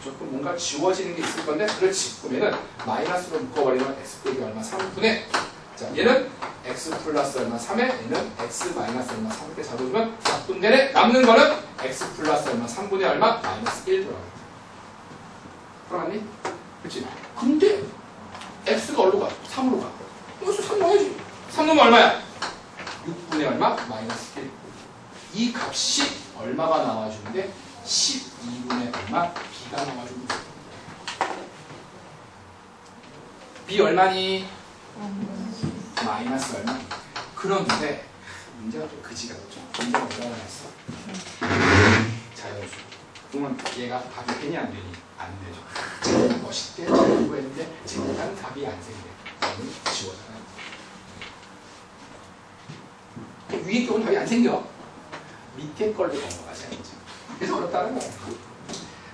그럼 뭔가 지워지는 게 있을 건데, 그렇지. 그럼 얘는 마이너스로 묶어버리면 x 빼기 얼마? 3분의. 자, 얘는 x 플러스 얼마? 3에 얘는 x 마이너스 얼마? 3 이렇게 잡아주면 약분되네. 남는 거는 x 플러스 얼마? 3분의 얼마? 마이너스 1 들어가겠다. 들어갔니? 그렇지. 근데 x가 어디로 가? 3으로 가. 여기서 3 넣어야지. 3 넣으면 얼마야? 6분의 얼마? 마이너스 1. 이 값이 얼마가 나와주는데 12분의 얼마? B가 나와주고 B 얼마니? 마이너스 얼마? 그런데 문제가 좀 그지가 없죠. 문제가 뭐라고 했어? 자연수. 그러면 얘가 답이 되니 안 되니? 안 되죠. 제가 멋있게 잘 구했는데 제가 답이 안 생겨. 너는 지워잖아요. 위에 경우는 답이 안 생겨. 밑에 걸로 넘어가셔야지. 그래서 어렵다는 거야.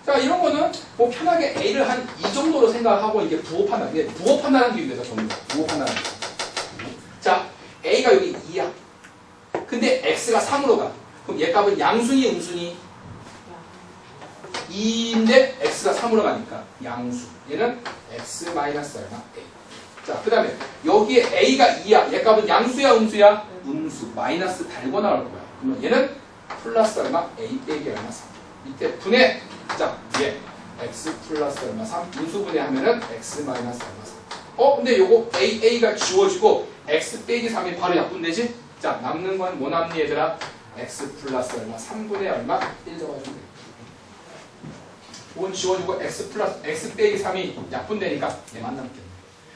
자, 이런 거는 뭐 편하게 A를 한 이 정도로 생각하고 이게 부호 판단. 이게 부호 판단하는 게 있는데 전부 다 부호 판단하는 거. 자, A가 여기 2야. 근데 X가 3으로 가. 그럼 얘 값은 양순이 음순이? 2인데 X가 3으로 가니까 양수. 얘는 X 마이너스 얼마? A. 자, 그 다음에 여기에 A가 2야. 얘 값은 양수야 음수야? 음수. 마이너스 달고 나올 거야. 그러면 얘는 플러스 얼마? A 빼기 얼마? 3. 밑에 분해. 자, 얘 x 플러스 얼마? 3. 인수분해 하면은 x 마이너스 얼마? 3. 근데 요거 A가 지워지고 x 빼기 3이 바로 약분되지? 자, 남는 건 뭐 남니 얘들아? x 플러스 얼마? 3분의 얼마? 1 적어주면 돼. 이건 지워지고 x 빼기 3이 약분되니까 얘만 남겠네.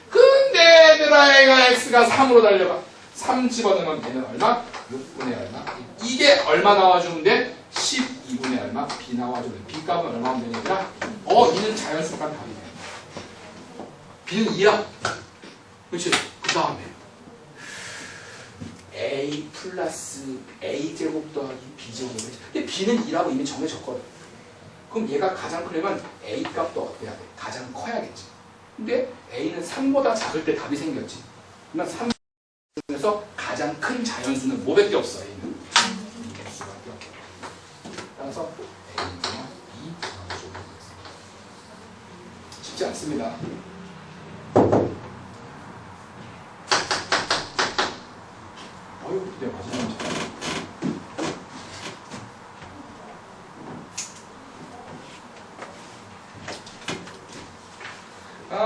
근데 얘들아 얘가 x가 3으로 달려가. 3 집어넣으면 얘는 얼마? 6분의 얼마? 이게 얼마 나와주면 돼? 12분의 얼마? B 나와주면 돼. B 값은 얼마면 되니까? 이는 자연수값 답이 돼. B는 2야. 그렇지? 그 다음에 A 플러스 A 제곱 더하기 B 제곱이지. 근데 B는 2라고 이미 정해졌거든. 그럼 얘가 가장 크려면 A 값도 어때야 돼? 가장 커야겠지. 근데 A는 3보다 작을 때 답이 생겼지. 그러면 3 중에서 가장 큰 자연수는 뭐밖에 없어. A는 2개수밖에 없어. 따라서 A는 2 정해주고 쉽지 않습니다. 어휴, 내가 마지막에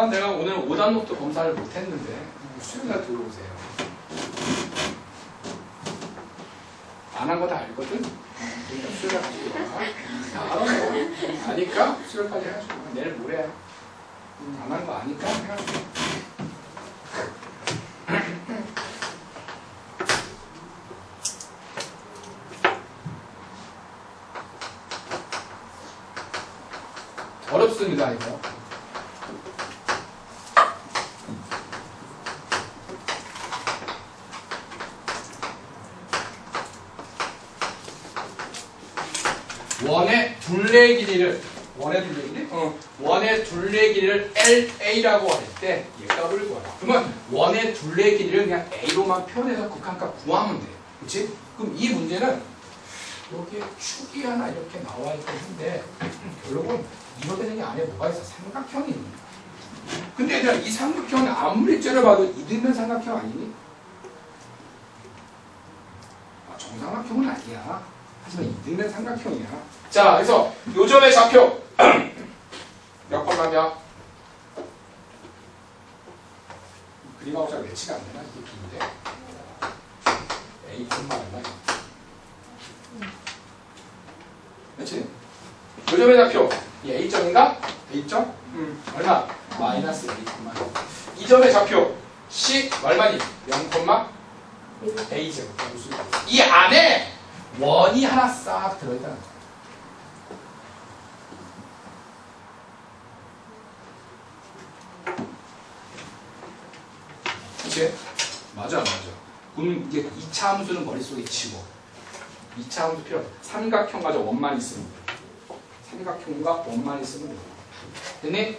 내가 오늘 5단 노트 검사를 못했는데 수요일날 들어오세요. 안 한 거 다 알거든? 그러니까 수요일날 들어와. 다 알아. 아니까 수요일까지 해가지고 내일 모레야. 안 한 거 아니까 해가지고. 어렵습니다, 이거. 원의 둘레 길이를 원의 둘레 길이를 LA라고 할 때 얘 값을 구하라. 그러면 원의 둘레 길이를 그냥 A로만 표현해서 극한값 구하면 돼. 그렇지? 그럼 이 문제는 여기에 축이 하나 이렇게 나와 있긴 한데 결국은 이렇게 된 게 안에 뭐가 있어? 삼각형이 있는 거야. 근데 얘들아 이 삼각형은 아무리 째려봐도 이등변 삼각형 아니니? 정삼각형은 아니야. 하지만 이등변 삼각형이야. 자, 그래서 요점의 좌표 몇 콤마냐? 그림하고 잘 매치가 안 되나? 이게 B인데 A 콤마 얼마? 그렇지? 요점의 좌표 이 A점인가? A점? 얼마? 마이너스 A 콤마. 이 점의 좌표 C 얼마니? 0 콤마 A제곱. 이 안에 원이 하나 싹 들어있다는 거야. 그치? 맞아. 그럼 이제 2차 함수는 머릿속에 치고 2차 함수 필요 없어. 삼각형과 원만 있으면 돼. 삼각형과 원만 있으면 돼. 됐니?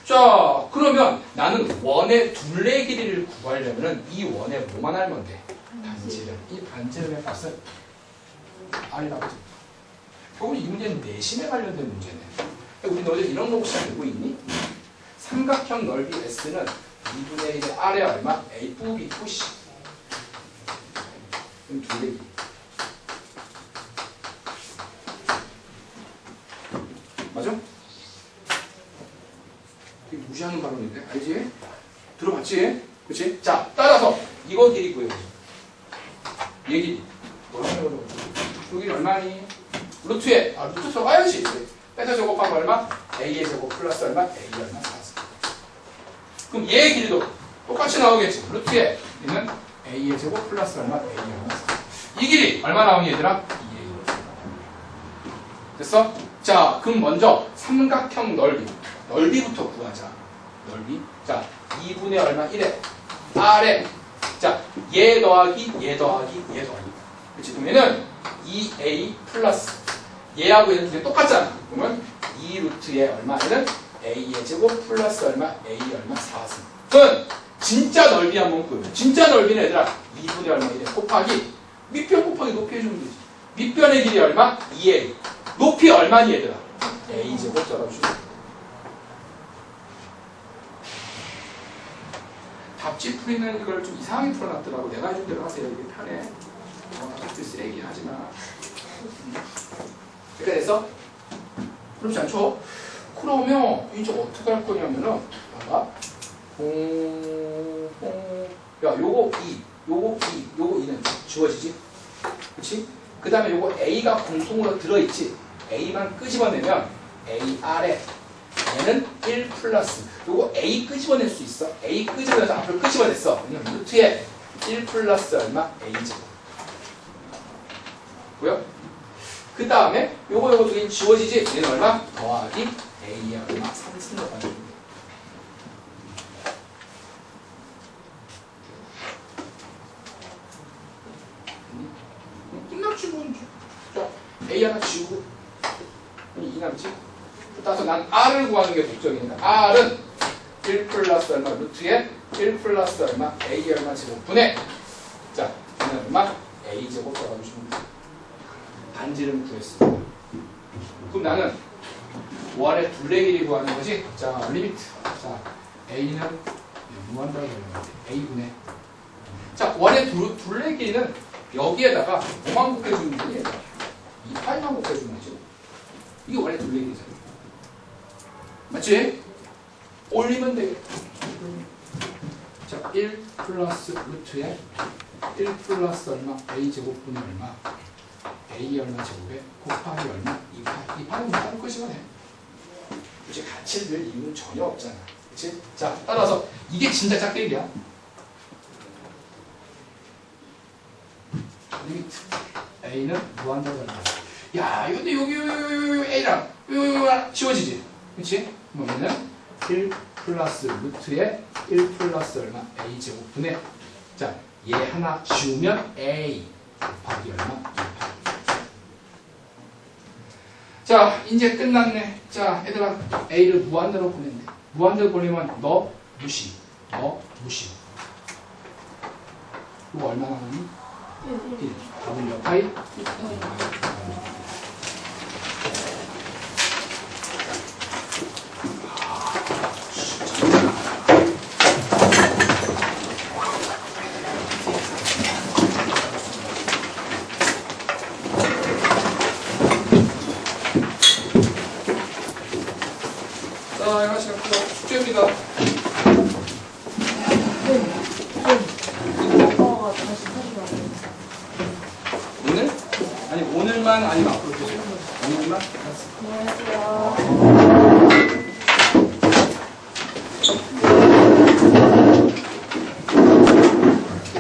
자, 그러면 나는 원의 둘레 길이를 구하려면 이 원에 뭐만 알면 돼? 반지름. 이 반지름의 값은 R이라고 하지. 결국 이 문제는 내심에 관련된 문제네. 우리 너희들 이런 거 혹시 알고 있니? 삼각형 넓이 S는 2분의 1의 R에 얼마? A 뿌기 푸시. 그럼 둘레 길이. 맞아? 이게 무시하는 발언인데? 알지? 들어봤지? 그치? 자, 따라서 이거 길이 구해보자. 얘 길이. 여기 얼마니? 루트에, 루트 들어가야지. 베타 제곱하면 얼마? A의 제곱 플러스 얼마? A 얼마? 4. 그럼 얘의 길이도 똑같이 나오겠지. 루트에 있는 A의 제곱 플러스 얼마? A 얼마? 4. 이 길이 얼마 나오니 얘들아? 2A. 됐어? 자, 그럼 먼저 삼각형 넓이부터 구하자. 넓이. 자, 2분의 얼마? 1에 R에 자, 얘 더하기 얘 더하기 얘 더하기. 그치? 그러면은 2A 플러스 얘하고 얘는 두 개 똑같잖아. 그러면 2루트에 얼마에는 A의 제곱 플러스 얼마? A 얼마? 4승. 그건 진짜 넓이 한번 구해요. 진짜 넓이는 얘들아 2분의 얼마 1에 곱하기 밑변 곱하기 높이 해주면 되지. 밑변의 길이 얼마? 2A. 높이 얼마니 얘들아? A 제곱 적어주면 답지 풀이는 이걸 좀 이상하게 풀어놨더라고. 내가 해준 대로 하세요. 이게 편해. 답지 쓰레기긴 하지만. 그래서 그렇지 않죠? 그러면 이제 어떻게 할 거냐면은 봐봐. 야, 요거 2, 요거 2, 요거 2는 지워지지? 그치? 그 다음에 요거 A가 공통으로 들어있지? A만 끄집어내면 AR에 얘는 1 플러스 요거 A 끄집어낼 수 있어. A 끄집어내서 앞으로 끄집어냈어. 왜냐면 루트에 1 플러스 얼마? A제곱. 보여? 그 다음에 요거 두 개 지워지지? 얘는 얼마? 더하기 A의 얼마? 3승으로 가는 끝났지 뭐. 자, A 하나 지우고 2 남지? 따라서 난 R을 구하는 게 목적이니까 R은 1 플러스 얼마? 루트에 1 플러스 얼마? A 얼마 제곱 분의 자, 얘는 얼마? A 제곱 써가주시면 돼. 반지름 구했습니다. 그럼 나는 원의 둘레 길이 구하는 거지? 자, 리미트. 자, A는 무한대로 되는 거지. A분의. 자, 원의 둘레 길이는 여기에다가 5만 곱해주면 되니? 2파이만 곱해주면 되지. 이게 원의 둘레 길이잖아. 맞지? 올리면 되겠다. 자, 1 플러스 루트에 1 플러스 얼마? A 제곱분의 얼마? A 얼마 제곱에 곱하기 얼마? 2파. 2파는 뭐 다른 것이거든. 굳이 같이 늘 이유는 전혀 없잖아. 그치? 자, 따라서 이게 진짜 짝대기야. 리미트. A는 무한대잖아. 야, 근데 여기 A랑 요 지워지지? 그치? 그러면은 1 플러스 루트에 1 플러스 얼마? A 제곱분의 자, 얘 하나 지우면 A 곱하기 얼마? 2파. 자, 이제 끝났네. 자, 얘들아 A를 무한대로 보낸대. 무한대로 보내면 너 무시. 이거 얼마 나오니? 1. 답은 몇 파이? 오늘입니다. 오빠가 다시 사주라고. 오늘? 아니 오늘만 아니면 앞으로 계세요. 오늘만? 안녕하세요.